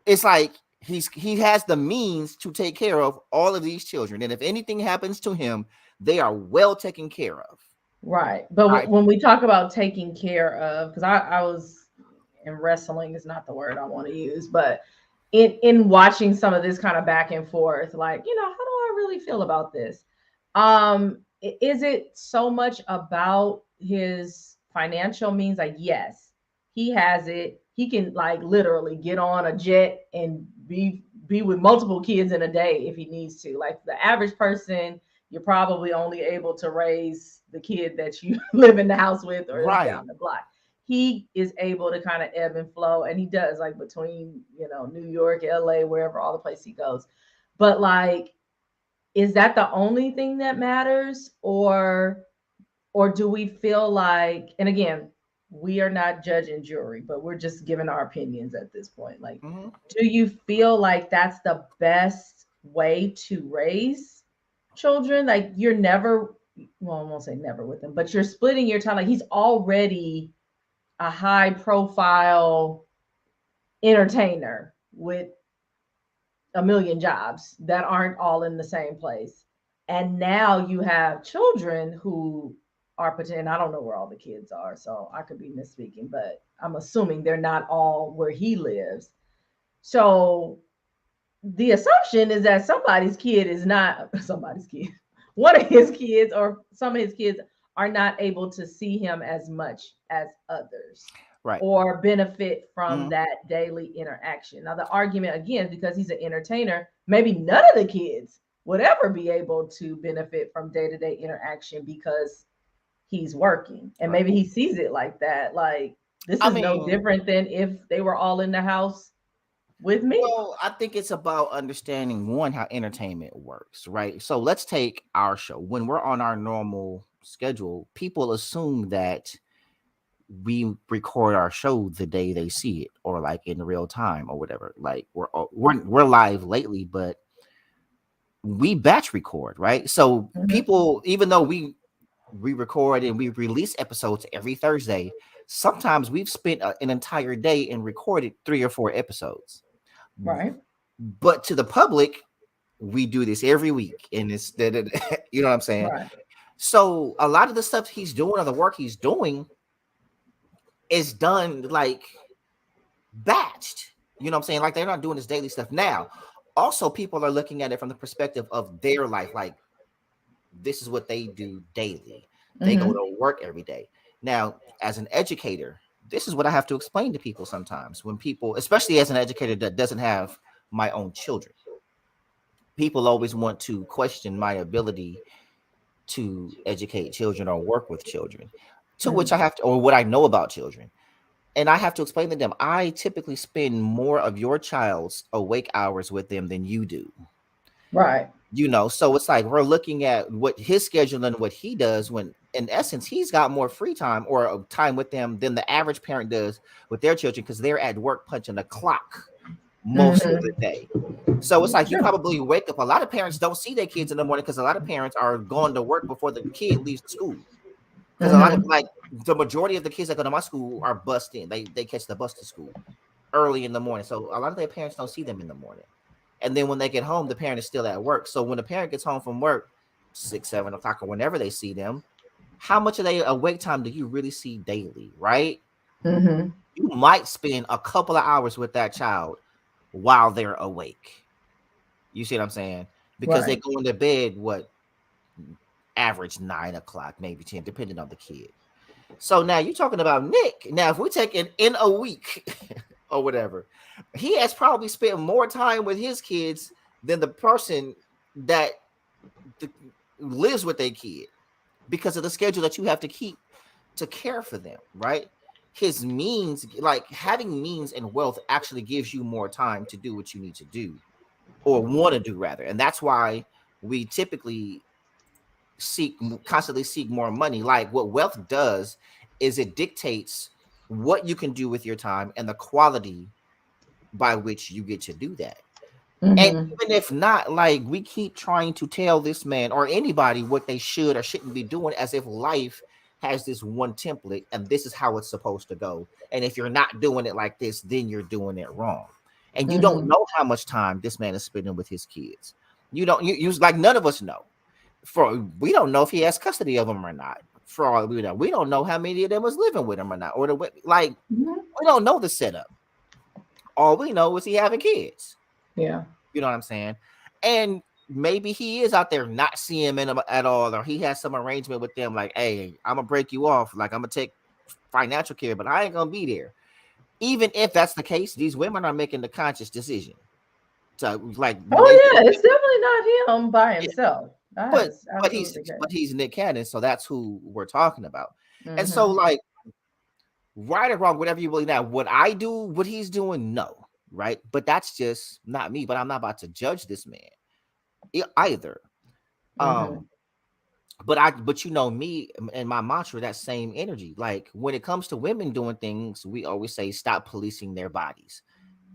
It's like he has the means to take care of all of these children, and if anything happens to him, they are well taken care of. Right. But Right. when we talk about taking care of, because I was in wrestling is not the word I want to use, but in watching some of this kind of back and forth, like, how do I really feel about this? Is it so much about his financial means? Like, yes, he has it. He can like literally get on a jet and be with multiple kids in a day if he needs to. Like the average person, you're probably only able to raise the kid that you live in the house with or is Right. down the block. He is able to kind of ebb and flow, and he does, like between New York, LA, wherever, all the places he goes. But like, is that the only thing that matters, or do we feel like, and again, we are not judge and jury, but we're just giving our opinions at this point. Like, Mhm. do you feel like that's the best way to raise children? Like, you're never, well, I won't say never with them, but you're splitting your time. Like, he's already a high profile entertainer with a million jobs that aren't all in the same place. And now you have children who are pretending, I don't know where all the kids are, so I could be misspeaking, but I'm assuming they're not all where he lives. So the assumption is that somebody's kid is not somebody's kid. One of his kids or some of his kids are not able to see him as much as others Right. or benefit from Mhm. that daily interaction. Now, the argument again, because he's an entertainer, maybe none of the kids would ever be able to benefit from day to day interaction because he's working. And Right. maybe he sees it like that. Like, this I is no mean, different than if they were all in the house with me. well, I think it's about understanding one how entertainment works, right? So let's take our show. When we're on our normal schedule, people assume that we record our show the day they see it, or like in real time or whatever. Like we're live lately, but we batch record, right? So Mhm. people, even though we record and we release episodes every Thursday, sometimes we've spent an entire day and recorded 3 or 4 episodes. Right. But to the public, we do this every week, and it's you know what I'm saying. Right. So a lot of the stuff he's doing or the work he's doing is done like batched. You know what I'm saying? Like they're not doing this daily stuff now. Also, people are looking at it from the perspective of their life. Like this is what they do daily. They go Mm-hmm. to work every day. Now, as an educator, this is what I have to explain to people sometimes. When people, especially as an educator that doesn't have my own children, people always want to question my ability to educate children or work with children. To which I Mm-hmm. have to, or what I know about children. And I have to explain to them, I typically spend more of your child's awake hours with them than you do. Right. So it's like we're looking at what his schedule and what he does when in essence he's got more free time or time with them than the average parent does with their children because they're at work punching the clock most of the Mm-hmm. day. So it's like you True. probably wake up. A lot of parents don't see their kids in the morning because a lot of parents are going to work before the kid leaves school. Because a lot of Mm-hmm. like the majority of the kids that go to my school are bussed in. They catch the bus to school early in the morning. So a lot of their parents don't see them in the morning. And then when they get home, the parent is still at work. So when the parent gets home from work, 6, 7 o'clock, or whenever they see them, how much of their awake time do you really see daily, right? Mm-hmm. You might spend a couple of hours with that child while they're awake. You see what I'm saying? Because they Right. go into bed, what, average 9 o'clock, maybe 10, depending on the kid. So now you're talking about Nick. Now, if we take it in a week or whatever, he has probably spent more time with his kids than the person that th- lives with a kid because of the schedule that you have to keep to care for them, right? His means, like having means and wealth, actually gives you more time to do what you need to do or want to do, rather. And that's why we typically constantly seek more money. Like what wealth does is it dictates what you can do with your time and the quality by which you get to do that. And Mm-hmm. even if not, like we keep trying to tell this man or anybody what they should or shouldn't be doing as if life has this one template and this is how it's supposed to go. And if you're not doing it like this, then you're doing it wrong. And you don't Mm-hmm. know how much time this man is spending with his kids. You don't, you like none of us know. We don't know if he has custody of them or not. For all we don't know how many of them was living with him or not, or like Mm-hmm. we don't know the setup. All we know is he having kids. Yeah. You know what I'm saying? And maybe he is out there not seeing them at all, or he has some arrangement with them, like, hey, I'm gonna break you off, like I'm gonna take financial care, but I ain't gonna be there. Even if that's the case, these women are making the conscious decision. So, like when they, Oh yeah, it's definitely not him by yeah, himself. That but is but he's absolutely the but case. he's Nick Cannon, so that's who we're talking about. And so, Mm-hmm. like, right or wrong, whatever you believe now, would I do what he's doing? No, right? But that's just not me. But I'm not about to judge this man either. Mm-hmm. Um, but you know me and my mantra, that same energy. Like when it comes to women doing things, we always say stop policing their bodies,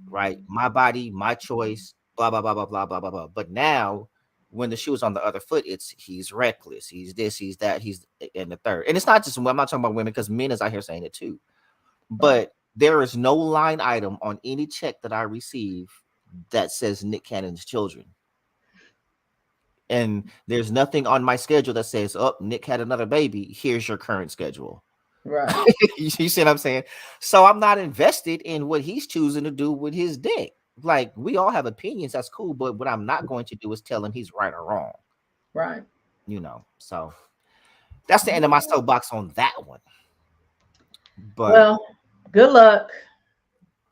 right? My body, my choice, blah blah blah blah blah blah blah blah. But now when the shoe is on the other foot, it's he's reckless, he's this, he's that, he's in the third. And it's not just, I'm not talking about women because men is out here saying it too. Right. But there is no line item on any check that I receive that says Nick Cannon's children. And there's nothing on my schedule that says, "Oh, Nick had another baby. Here's your current schedule." Right. You see what I'm saying? So I'm not invested in what he's choosing to do with his dick. Like we all have opinions, that's cool, but what I'm not going to do is tell him he's right or wrong. Right. So That's the end of my soapbox on that one. But Well, good luck.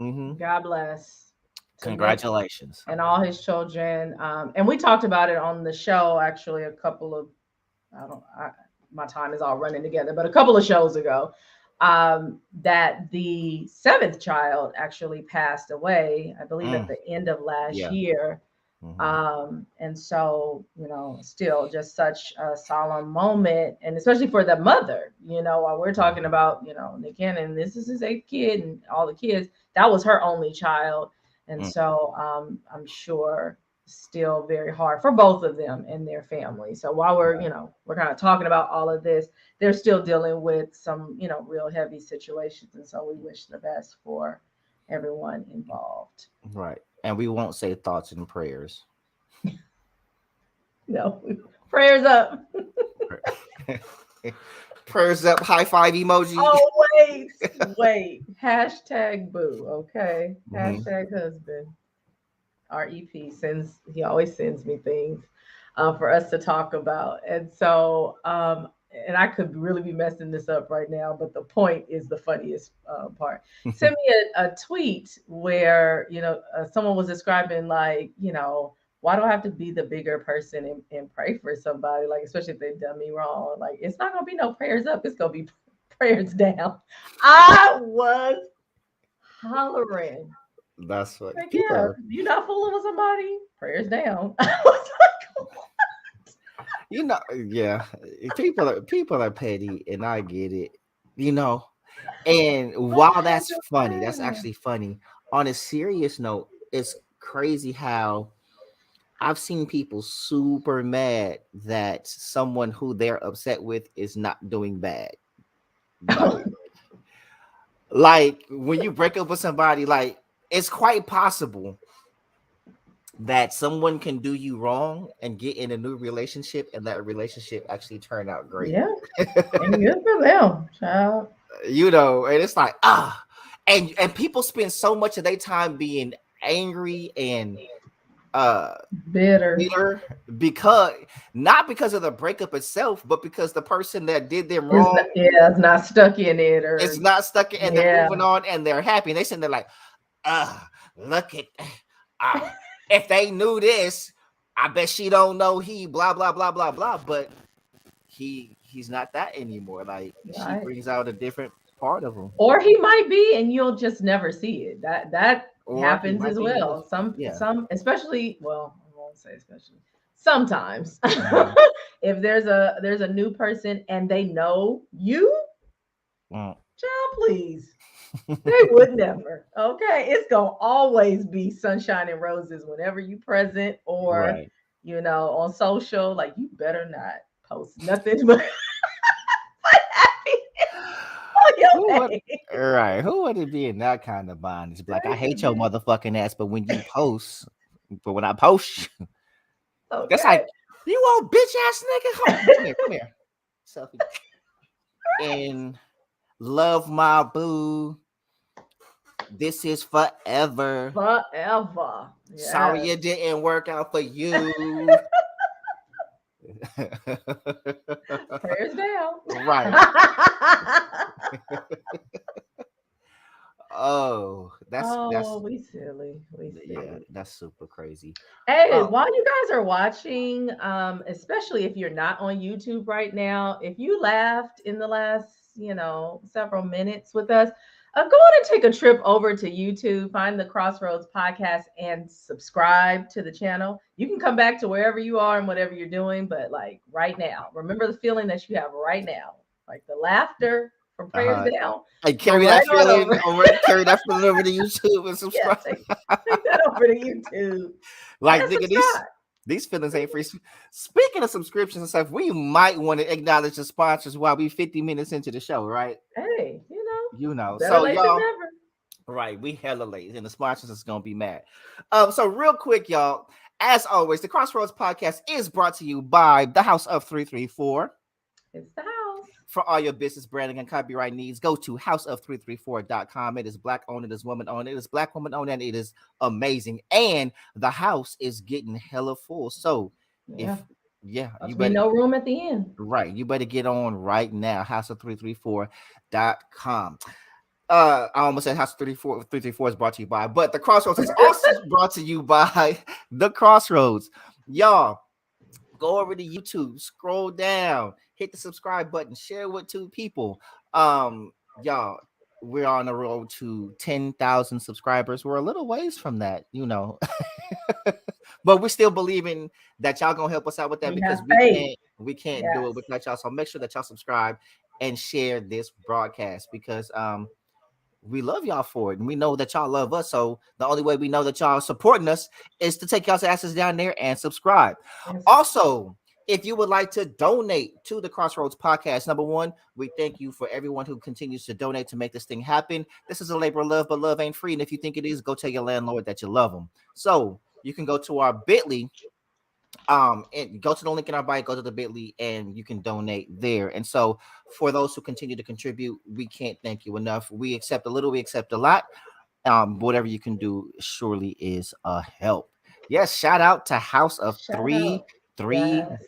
mhm, God bless to Nick congratulations. and all his children. And we talked about it on the show actually a couple of I don't I, my time is all running together, but a couple of shows ago, that the seventh child actually passed away, I believe at Mm, the end of last yeah. year. Mhm. And so, still just such a solemn moment, and especially for the mother, while we're talking about, Nick Cannon, this is his eighth kid and all the kids, that was her only child. And Mm, so I'm sure still very hard for both of them and their family. So while we're kind of talking about all of this, they're still dealing with some, real heavy situations. And so we wish the best for everyone involved. right. And we won't say thoughts and prayers. No, prayers up. Prayers up, high five emoji. Oh, wait. Hashtag boo. Okay. Mhm. Hashtag husband. Our EP he always sends me things for us to talk about. And so, and I could really be messing this up right now, but the point is the funniest part. Send me a tweet where, someone was describing, like, why do I have to be the bigger person and pray for somebody? Like, especially if they've done me wrong. Like, it's not going to be no prayers up, it's going to be prayers down. I was hollering. That's what Like, people yeah, are. you're not fooling with somebody. Prayers down. I was like, Yeah, people are petty, and I get it. You know, and what while that's funny, that's happened? actually funny. On a serious note, it's crazy how I've seen people super mad that someone who they're upset with is not doing bad. Like, like when you break up with somebody, like it's quite possible that someone can do you wrong and get in a new relationship, and that relationship actually turn out great. Yeah, and good for them, child. And it's like and people spend so much of their time being angry and uh Bitter. bitter because not because of the breakup itself, but because the person that did them Is not, wrong yeah, it's not stuck in it, is or not stuck and they're yeah. moving on and they're happy. And they sitting there like, look at uh if they knew this, I bet she don't know he blah blah blah blah blah. But he's not that anymore. Like she Right. brings out a different part of him. Or he might be, and you'll just never see it. That Or he happens might as be in well. this. Some Yeah. some especially, well, I won't say especially. Sometimes Mhm. if there's a new person and they know you, Mm. child, please. They would never. Okay. It's gonna always be sunshine and roses whenever you present, or Right. on social. Like, you better not post nothing but happy on Who your would page. right? Who would it be in that kind of bond? It's like I hate your motherfucking ass, but when I post, that's Okay. like you old bitch ass nigga. Come here, selfie. And love my boo. This is forever. Forever. Sorry Yes. it didn't work out for you. Prayers down. Right. Oh, that's Oh, we silly. We yeah, silly. that's super crazy. Hey, Oh, while you guys are watching, especially if you're not on YouTube right now, if you laughed in the last, several minutes with us, go on and take a trip over to YouTube, find the Crossroads podcast, and subscribe to the channel. You can come back to wherever you are and whatever you're doing, but like right now, remember the feeling that you have right now, like the laughter from Prayers uh-huh. Down. And Go right on over. carry that feeling over to YouTube and Yeah, subscribe. take that over to YouTube Like and nigga, these subscribe. these feelings ain't free. Speaking of subscriptions and stuff, we might want to acknowledge the sponsors while we 50 minutes into the show, right? Hey, better So late than y'all, never. right, we hella late, and the sponsors is gonna be mad. So real quick, y'all, as always, the Crossroads podcast is brought to you by the House of 334. It's the house. For all your business branding and copyright needs, go to houseof334.com. It is black owned, it is woman owned, it is black woman owned, and it is amazing. And the house is getting hella full. So Yeah. if Yeah, About you to be better no room at the end. right. You better get on right now. House of 334.com. I almost said House of 334 is brought to you by, but the Crossroads is also brought to you by the Crossroads. Y'all go over to YouTube, scroll down, hit the subscribe button, share with two people. Y'all, we're on the road to 10,000 subscribers. We're a little ways from that. But we're still believing that y'all gonna help us out with that We because have we faith. can't do Yes. it without y'all. So make sure that y'all subscribe and share this broadcast because we love y'all for it and we know that y'all love us. So the only way we know that y'all are supporting us is to take y'all's asses down there and subscribe. Yes. Also, if you would like to donate to the Crossroads podcast, number one, we thank you for everyone who continues to donate to make this thing happen. This is a labor of love, but love ain't free. And if you think it is, go tell your landlord that you love them. So you can go to our Bitly, and go to the link in our bio, go to the Bitly, and you can donate there. And so for those who continue to contribute, we can't thank you enough. We accept a little, we accept a lot. Whatever you can do surely is a help. Yes, shout out to House of Shout out. 334. Yes.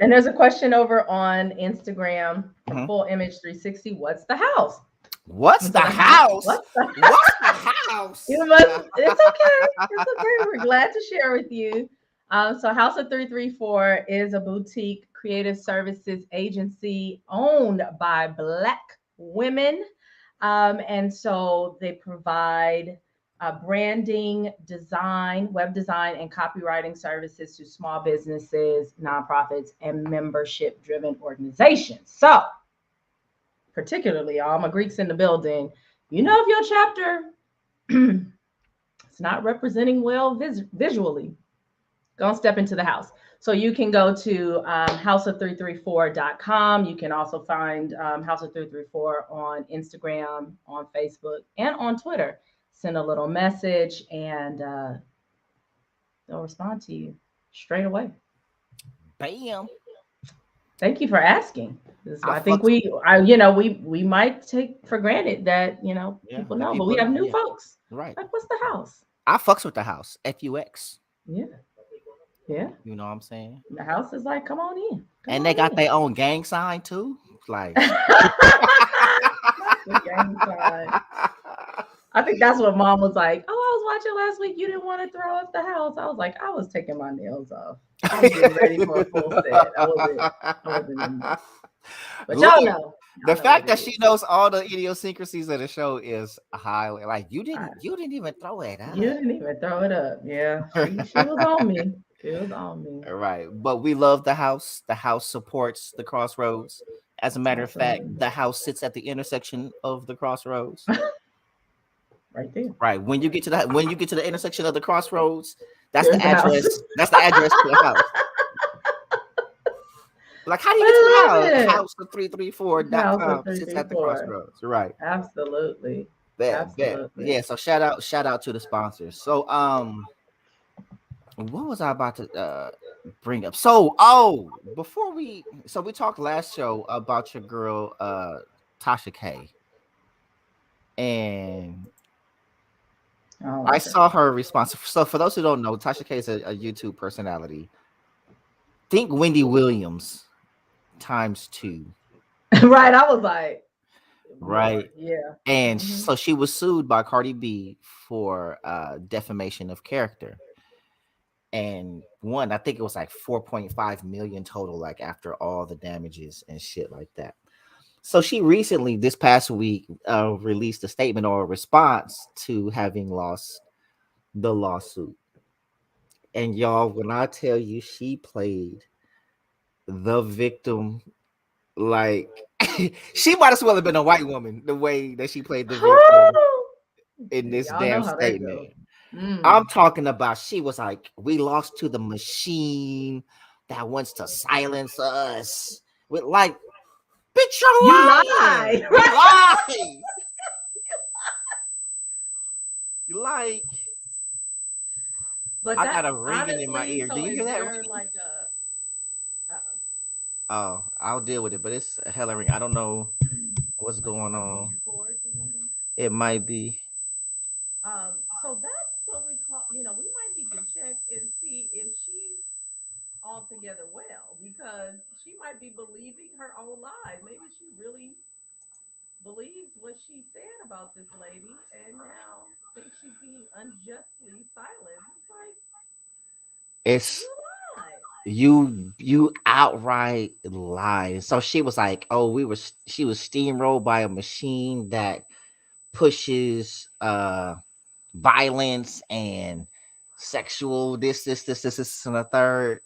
And there's a question over on Instagram from Mhm. Full Image 360. What's the house? What's And the so the house. house? What's the What's the house? You must. It's okay. It's okay. We're glad to share with you. So House of 334 is a boutique creative services agency owned by Black women. And so they provide branding, design, web design, and copywriting services to small businesses, nonprofits, and membership driven organizations. So, particularly, all my Greeks in the building, if your chapter it's not representing well visually, go step into the house. So you can go to houseof334.com. You can also find House of 334 on Instagram, on Facebook, and on Twitter. Send a little message and they'll respond to you straight away. Bam. Thank you for asking. I I think fucks with we might take for granted that yeah, people the know, but we people have know. new Yeah, folks. right. Like, what's the house? I fucks with the house. FUX. Yeah, yeah. You know what I'm saying? The house is like, come on in, come And they on got in. their own gang sign too. Like Not the gang sign. I think that's what mom was like. Oh, I was watching last week. You didn't want to throw up the house. I was like, I was taking my nails off. I was getting ready for a full set. I wasn't in there. But y'all Look, know. the Y'all know what fact it that she is. knows all the idiosyncrasies of the show is highly like I, you didn't even throw it you up. didn't even throw it up. Yeah. She was on me. She was on me. Right. But we love the house. The house supports the crossroads. As a matter of fact, Absolutely. the house sits at the intersection of the crossroads. Right there. Right. When you get to the intersection of the crossroads, that's There's the the house. address. That's the address to the house. Like, how do you get to the I love house? it. House of 334 dot House of com sits at the 334. crossroads. Right. Absolutely. Bet. Absolutely. Yeah. So shout out to the sponsors. So what was I about to bring up? So before we talked last show about your girl Tasha K, and Oh, I okay. saw her response. So for those who don't know, Tasha K is a YouTube personality. Think Wendy Williams times two, Right. I was like, more. right? Yeah. And Hmm. so she was sued by Cardi B for defamation of character. And one, I think it was like 4.5 million total, like after all the damages and shit like that. So she recently, this past week, released a statement or a response to having lost the lawsuit. And y'all, when I tell you she played the victim, like she might as well have been a white woman, the way that she played the victim in this Y'all know damn how that goes. statement. Mm. I'm talking about she was like, we lost to the machine that wants to silence us. With like, bitch, You you're lying. lie, You right? lie. You like, But I got that's a ringing in my honestly. ear. Do So, you hear is that there ringing? like a? Oh, I'll deal with it, but it's a hella ring. I don't know what's Like going stuck on on. your cords or something? It might be. So that's what we call. We might need to check and see if she's all together well, because she might be believing her own lies. Maybe she really believes what she said about this lady and now thinks she's being unjustly silenced. It's like, It's you lied. you outright lied. So she was like, "Oh, she was steamrolled by a machine that pushes violence and sexual this and a third."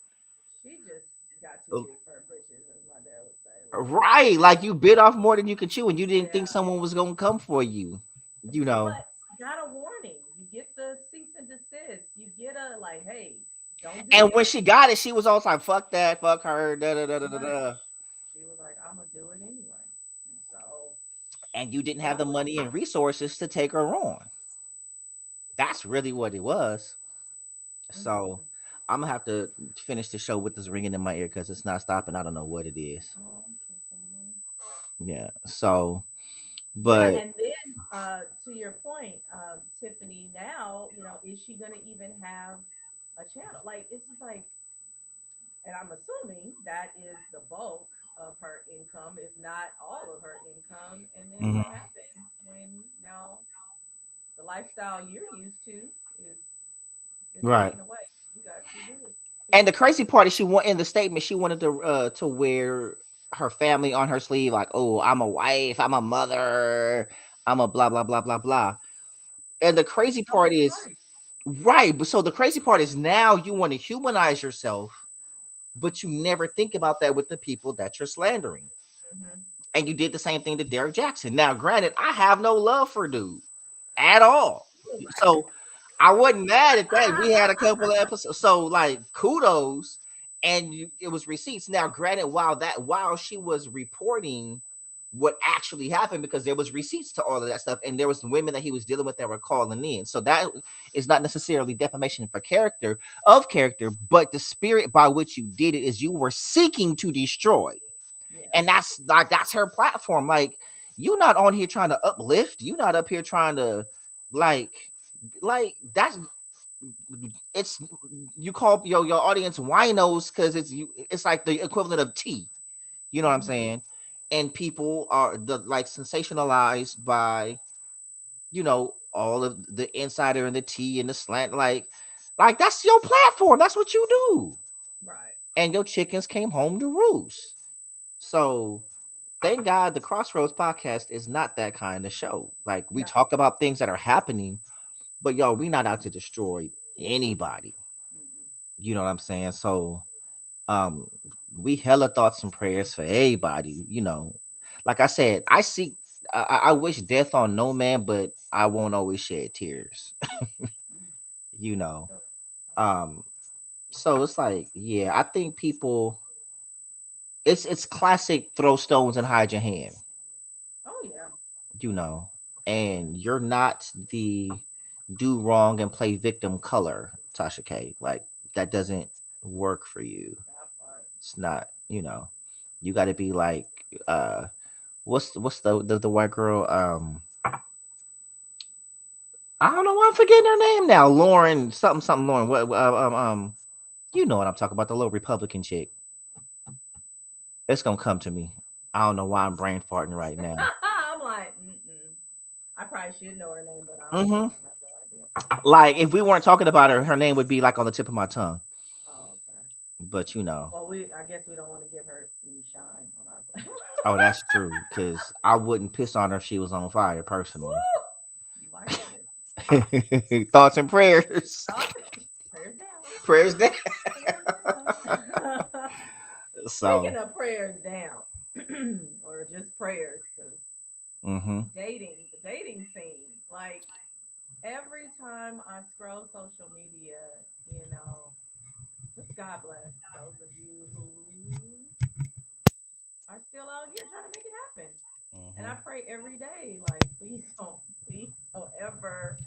She just got too big for her britches, as my dad would say. Like, Right, like you bit off more than you could chew, and you didn't think yeah. someone was gonna come for you, you know. But got a warning. You get the cease and desist. You get a like, hey, don't do And when this. she got it, she was all like, "Fuck that, fuck her, da da da da da Right. da." She was like, I'm gonna do it anyway. And so And you didn't have that the was money and resources to take her on. That's really what it was. So mm-mm. I'm gonna have to finish the show with this ringing in my ear because it's not stopping. I don't know what it is. Oh, I'm so sorry. Yeah. So, Yeah, but and then to your point, Tiffany, now, is she gonna even have a channel? Like, it's just like, and I'm assuming that is the bulk of her income, if not all of her income. And then what mhm, happens when now the lifestyle you're used to is right. taken away? You got two kids. Two And the kids. crazy part is she want in the statement she wanted to wear her family on her sleeve, like, oh, I'm a wife, I'm a mother, I'm a blah blah blah blah blah. And the Like crazy part someone's is wife. right, but so the crazy part is now you want to humanize yourself, but you never think about that with the people that you're slandering. Hmm. And you did the same thing to Derek Jackson. Now, granted, I have no love for dude at all. So I wasn't mad at that. We had a couple of episodes. So like kudos. And it was receipts. Now, granted, while she was reporting what actually happened, because there was receipts to all of that stuff, and there was women that he was dealing with that were calling in. So that is not necessarily defamation for character, but the spirit by which you did it is you were seeking to destroy. Yeah. And that's her platform. Like, you're not on here trying to uplift. You're not up here trying to like that's it's you call your audience winos because it's like the equivalent of tea. You know what I'm Hmm. saying? And people are like sensationalized by all of the insider and the tea and the slant. Like that's your platform. That's what you do. Right. And your chickens came home to roost. So thank God the Crossroads podcast is not that kind of show. Like, we No. talk about things that are happening, but yo, we not out to destroy anybody. Mm-mm. You know what I'm saying? So um we hella thoughts and prayers for everybody. Like I said, I wish death on no man, but I won't always shed tears. Mm. you know. So, Um so it's like, yeah, I think people it's classic throw stones and hide your hand. oh yeah. you know, and you're not the do wrong and play victim color, Tasha K. Like, that doesn't work for you. That part. It's not. You got to be like, what's the white girl? I don't know why I'm forgetting her name now. Lauren, something something Lauren. What? You know what I'm talking about? The little Republican chick. It's gonna come to me. I don't know why I'm brain farting right now. I'm like, mm-mm. I probably should know her name, but I don't. hmm I have no idea. Like, if we weren't talking about her, her name would be like on the tip of my tongue. Oh, okay. But. Well, I guess we don't want to give her any shine on our. Oh, that's true. Because I wouldn't piss on her if she was on fire, personally. Woo! My goodness. Thoughts and prayers. Thoughts? Prayers down. Prayers down. Prayers down. So, Speaking of prayers down, or just prayers, because hmm the dating scene, like every time I scroll social media, you know, just God bless those of you who are still out here trying to make it happen. And I hmm pray every day, like, please don't ever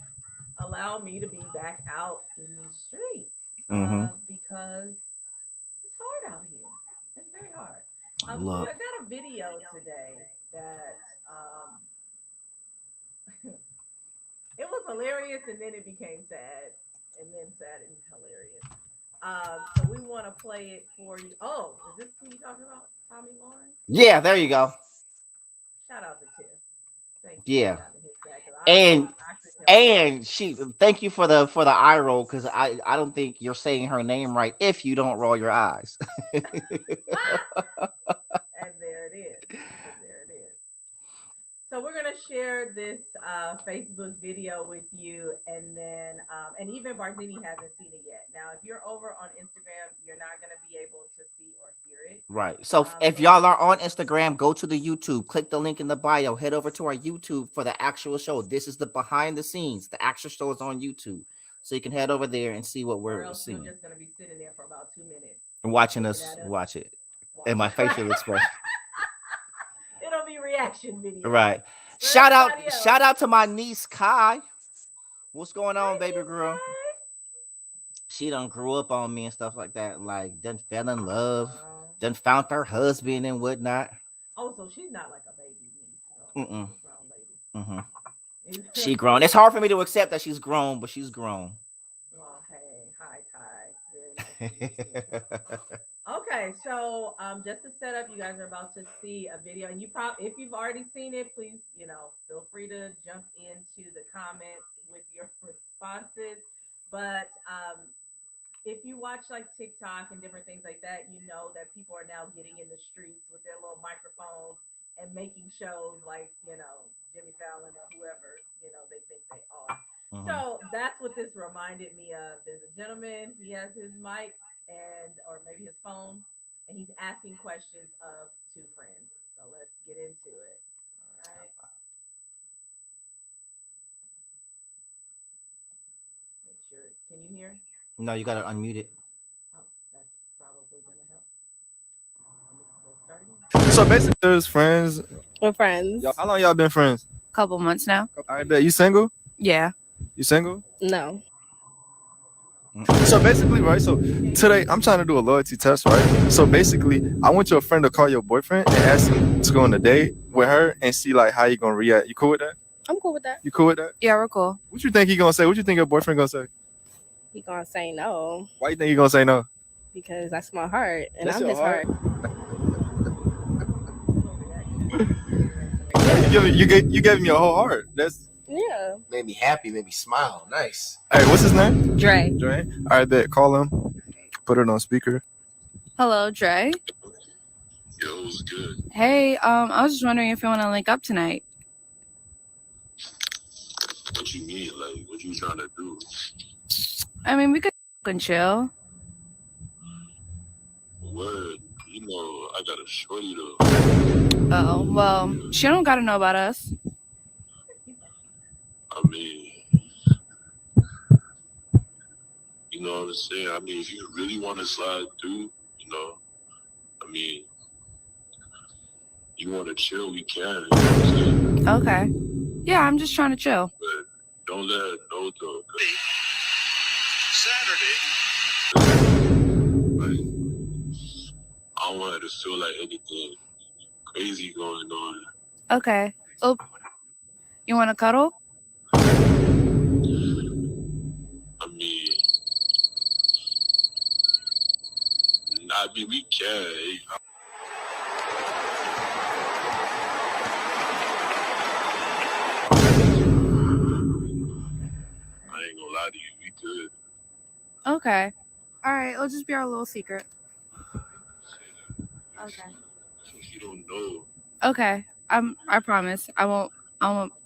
allow me to be back out in these streets, hmm because it's hard out here. It's very hard. So I Look, got a video today that it was hilarious, and then it became sad, and then sad and hilarious. So we want to play it for you. Oh, is this who you talking about? Tommy Lauren? Yeah, there you go. Shout out to Tiff. Thank you. Yeah. And And she thank you for the eye roll, because I don't think you're saying her name right if you don't roll your eyes. And there it is. So we're gonna share this Facebook video with you, and then and even Barzini hasn't seen it yet. Now, if you're over on Instagram, you're not gonna be able to see or hear it. Right. So if y'all are on Instagram, go to the YouTube, click the link in the bio, head over to our YouTube for the actual show. This is the behind the scenes. The actual show is on YouTube, so you can head over there and see what we're seeing. We're just gonna be sitting there for about 2 minutes and watching us watch it, and my facial expression. It'll be reaction video. Right. Shout out to my niece Kai. What's going on, baby girl? She done grew up on me and stuff like that. Like, done fell in love, done found her husband and whatnot. Oh, so she's not like a baby niece. She grown. It's hard for me to accept that she's grown, but she's grown. Well, hey, hi, Kai. Okay, so just to set up, you guys are about to see a video, and if you've already seen it, please, feel free to jump into the comments with your responses. But if you watch like TikTok and different things like that, you know that people are now getting in the streets with their little microphones and making shows like, Jimmy Fallon or whoever, they think they are. So that's what this reminded me of. There's a gentleman, he has his mic or maybe his phone, and he's asking questions of two friends. So let's get into it. All right. Make sure. Can you hear? No, you gotta unmute it. Oh, that's probably gonna help. So basically, there's friends. We're friends. How long y'all been friends? Couple months now. I bet. You single? Yeah. You single? No. So basically, right? So today I'm trying to do a loyalty test, right? So basically, I want your friend to call your boyfriend and ask him to go on a date with her and see like how you gonna react. You cool with that? I'm cool with that. You cool with that? Yeah, we're cool. What you think he gonna say? What you think your boyfriend gonna say? He gonna say no. Why you think he gonna say no? Because that's my heart, and That's I'm his heart. You gave me your whole heart. That's Yeah. Made me happy, made me smile. Nice. Hey, what's his name? Dre. Dre. All right, bet. Call him. Put it on speaker. Hello, Dre. Yo, what's good? Hey, I was just wondering if you want to link up tonight. What you mean? Like, what you trying to do? I mean, we could and chill. Word. I got a shorty though. Oh, well, she don't gotta know about us. I mean, you know what I'm saying? I mean, if you really want to slide through, I mean, you want to chill, we can. You know what I'm saying? Okay. Yeah, I'm just trying to chill. But don't let her know though. Saturday. Like, I don't want her to feel like anything crazy going on. Okay. Oh, you want to cuddle? I mean, we can. I ain't gonna lie to you, we could. Okay. All right. It'll just be our little secret. Okay. You don't know. Okay. I promise. I won't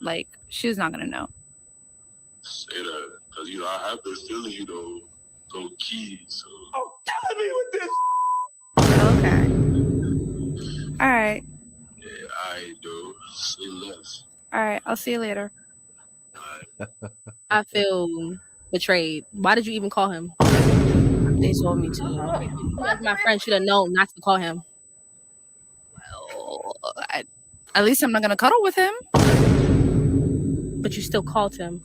like, she's not gonna know. Say that. Cause I have been feeling you though, low key. So Killing me with this. Okay. All right. yeah, I do. Say less. All right. I'll see you later. I feel betrayed. Why did you even call him? They told me to. My friend should have known not to call him. Well, at least I'm not gonna cuddle with him. But you still called him.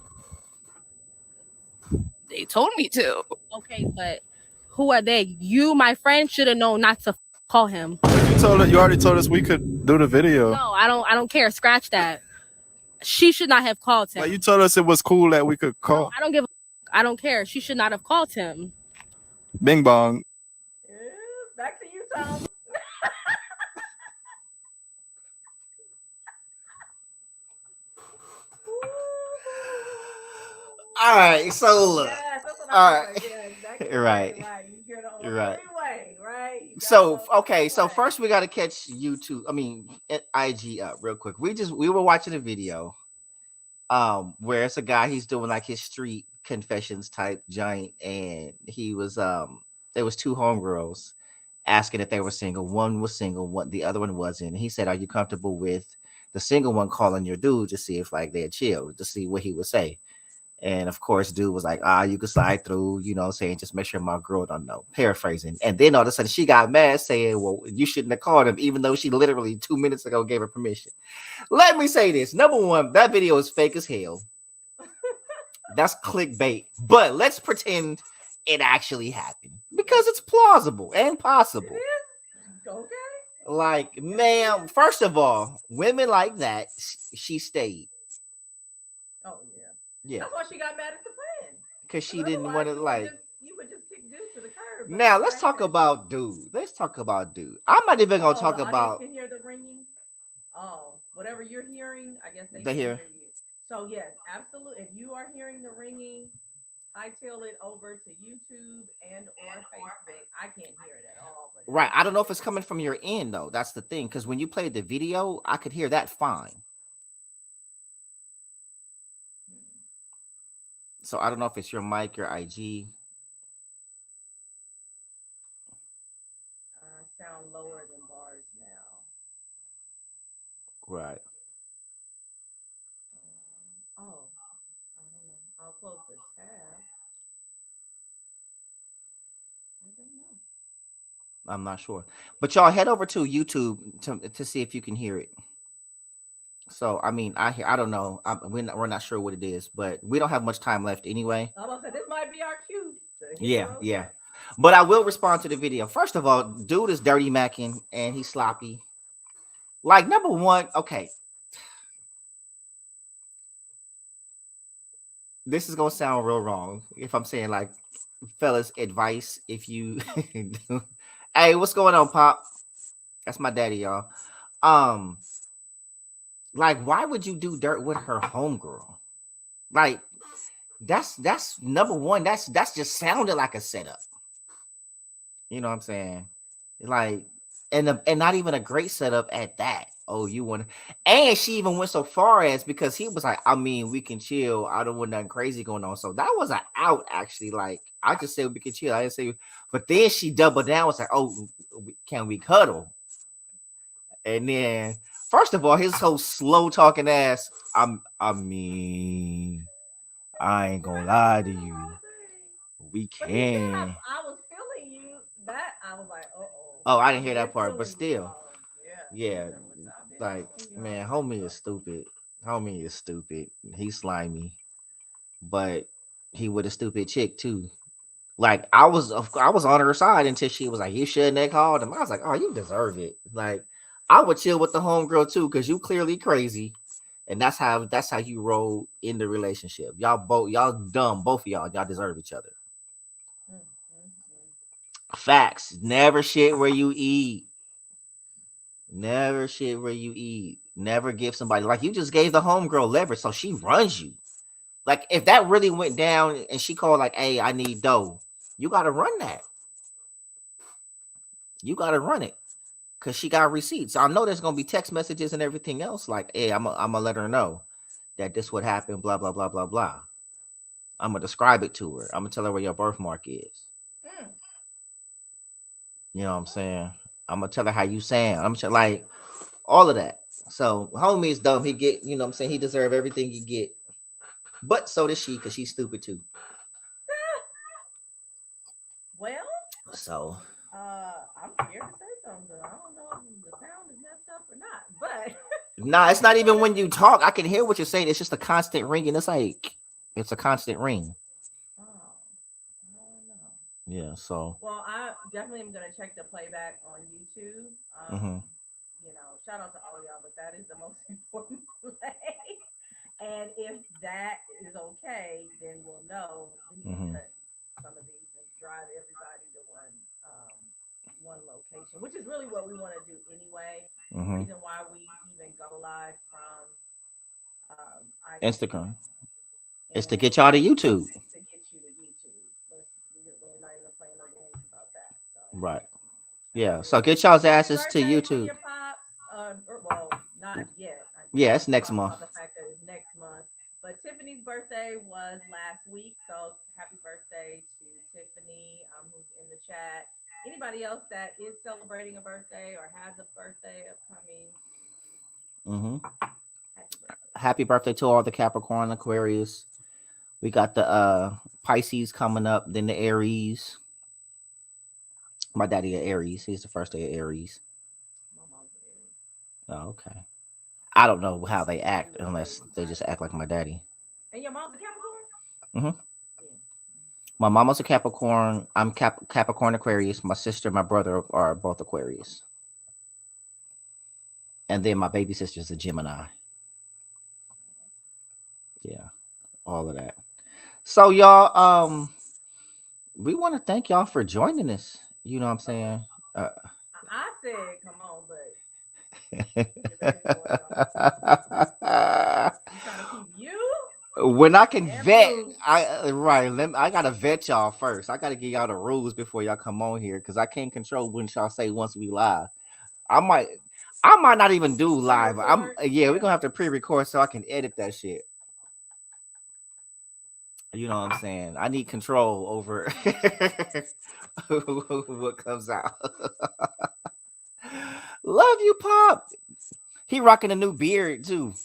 They told me to. Okay, but who are they? You, my friend, should have known not to call him. You already told us we could do the video. No, I don't care. Scratch that. She should not have called him. Like, you told us it was cool that we could call. No, I don't care. She should not have called him. Bing bong. Yeah, back to you, Tom. All right, so look. Yes, that's what All I right. heard. Yeah, exactly. Right. Right. You get on the Right. freeway, right? You got So on the okay, so freeway. first we got to catch YouTube. I mean, IG up real quick. We were watching a video, where it's a guy, he's doing like his street confessions type giant, and he was there was two homegirls asking if they were single. One was single, one the other one wasn't. And he said, "Are you comfortable with the single one calling your dude to see if like they're chill, to see what he would say?" And of course, dude was like, you can slide through, you know what I'm saying? Just make sure my girl don't know. Paraphrasing. And then all of a sudden she got mad saying, well, you shouldn't have called him, even though she literally 2 minutes ago gave her permission. Let me say this. Number one, that video is fake as hell. That's clickbait. But let's pretend it actually happened because it's plausible and possible. Okay. Like, ma'am, first of all, women like that, she stayed. Oh yeah. Yeah. That's why she got mad at the friend. Because she didn't want to like. You would just kick dude to the curb. Now let's talk about dude. Let's talk about dude. I'm not even gonna talk the about. Can hear the ringing. Oh, whatever you're hearing, I guess they They hear. you. So yes, absolutely. If you are hearing the ringing, hightail it over to YouTube and or Facebook. I can't hear it at all. But Right. I don't know if it's coming from your end though. That's the thing. Because when you played the video, I could hear that fine. So I don't know if it's your mic, your IG. Sound lower than bars now. Right. I don't know. I'll close the tab. I don't know. I'm not sure. But y'all head over to YouTube to see if you can hear it. So I mean, I don't know. We're not sure what it is, but we don't have much time left anyway. I'm gonna say this might be our cue. Yeah. But I will respond to the video. First of all, dude is dirty macking and he's sloppy. Like, number one, okay. This is gonna sound real wrong if I'm saying like, fellas, advice if you hey, what's going on, Pop? That's my daddy, y'all. Like, why would you do dirt with her homegirl? Like, that's number one. That's just sounded like a setup. You know what I'm saying? Like, and not even a great setup at that. Oh, you want to? And she even went so far as, because he was like, I mean, we can chill. I don't want nothing crazy going on. So that was an out, actually. Like, I just said we can chill. I didn't say, but then she doubled down. Was like, oh, can we cuddle? And then, first of all, his whole slow talking ass. I mean, I ain't gonna lie to you. We can. I was feeling you. That I was like, oh, I didn't hear that part, but still, yeah. Like, man, homie is stupid. Homie is stupid. He's slimy, but he with a stupid chick too. Like, I was on her side until she was like, you shouldn't have called him. I was like, oh, you deserve it. Like, I would chill with the homegirl too, because you clearly crazy. And that's how you roll in the relationship. Y'all dumb, both of y'all deserve each other. Facts. Never shit where you eat. Never shit where you eat. Never give somebody, like, you just gave the homegirl leverage, so she runs you. Like, if that really went down and she called like, hey, I need dough, you gotta run that. You gotta run it. Cause she got receipts. I know there's gonna be text messages and everything else. Like, hey, I'm gonna let her know that this would happen, blah, blah, blah, blah, blah. I'm gonna describe it to her. I'm gonna tell her where your birthmark is. You know what I'm saying? I'm gonna tell her how you saying. I'm gonna like all of that. So homie is dumb. He get, you know what I'm saying? He deserve everything he get. But so does she, because she's stupid too. Well, so I'm scared to say something. I don't know if the sound is messed up or not, but nah, it's not even when you talk. I can hear what you're saying. It's just a constant ringing. It's like, it's a constant ring. Oh, I don't know. Yeah, so. Well, I definitely am gonna check the playback on YouTube. You know, shout out to all y'all, but that is the most important play. And if that is okay, then we'll know we need to cut some of these and drive everybody to one location, which is really what we want to do anyway. The reason why we even go live from Instagram is to get y'all to YouTube. To get you to YouTube. We're not even playing no games about that. So. Right. Yeah. So get y'all's asses to Birthday YouTube. for your pops, well, not yet. Yeah, it's next month. The fact that it's next month. But Tiffany's birthday was last week, so happy birthday to Tiffany, who's in the chat. Anybody else that is celebrating a birthday or has a birthday upcoming? Happy birthday to all the Capricorn, Aquarius. We got the Pisces coming up, then the Aries. My daddy is Aries. He's the first day of Aries. My mom's Aries. Oh, okay. I don't know how they act unless they just act like my daddy. And your mom's a Capricorn? Yeah. My mama's a Capricorn. I'm Capricorn Aquarius. My sister and my brother are both Aquarius. And then my baby sister's a Gemini. Yeah, all of that. So y'all, we want to thank y'all for joining us. You know what I'm saying? I said, come on, but when I can vet, I gotta vet y'all first. I gotta give y'all the rules before y'all come on here because I can't control when y'all say once we live. I might not even do live. We're gonna have to pre-record so I can edit that shit. You know what I'm saying? I need control over what comes out. Love you, Pop. He rocking a new beard too.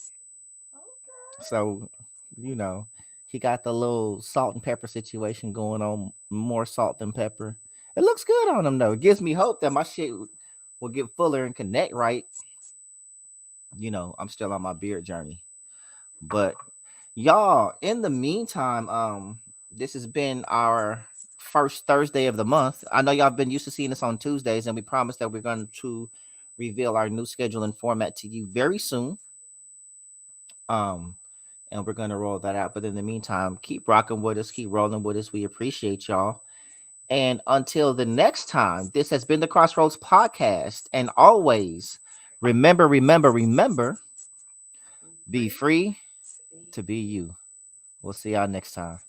Okay. So, you know, he got the little salt and pepper situation going on. More salt than pepper. It looks good on him though. It gives me hope that my shit will get fuller and connect right. You know, I'm still on my beard journey. But y'all, in the meantime, this has been our first Thursday of the month. I know y'all been used to seeing us on Tuesdays, and we promise that we're going to reveal our new schedule and format to you very soon. And we're going to roll that out. But in the meantime, keep rocking with us, keep rolling with us. We appreciate y'all. And until the next time, this has been the Crossroads Podcast. And always remember, be free to be you. We'll see y'all next time.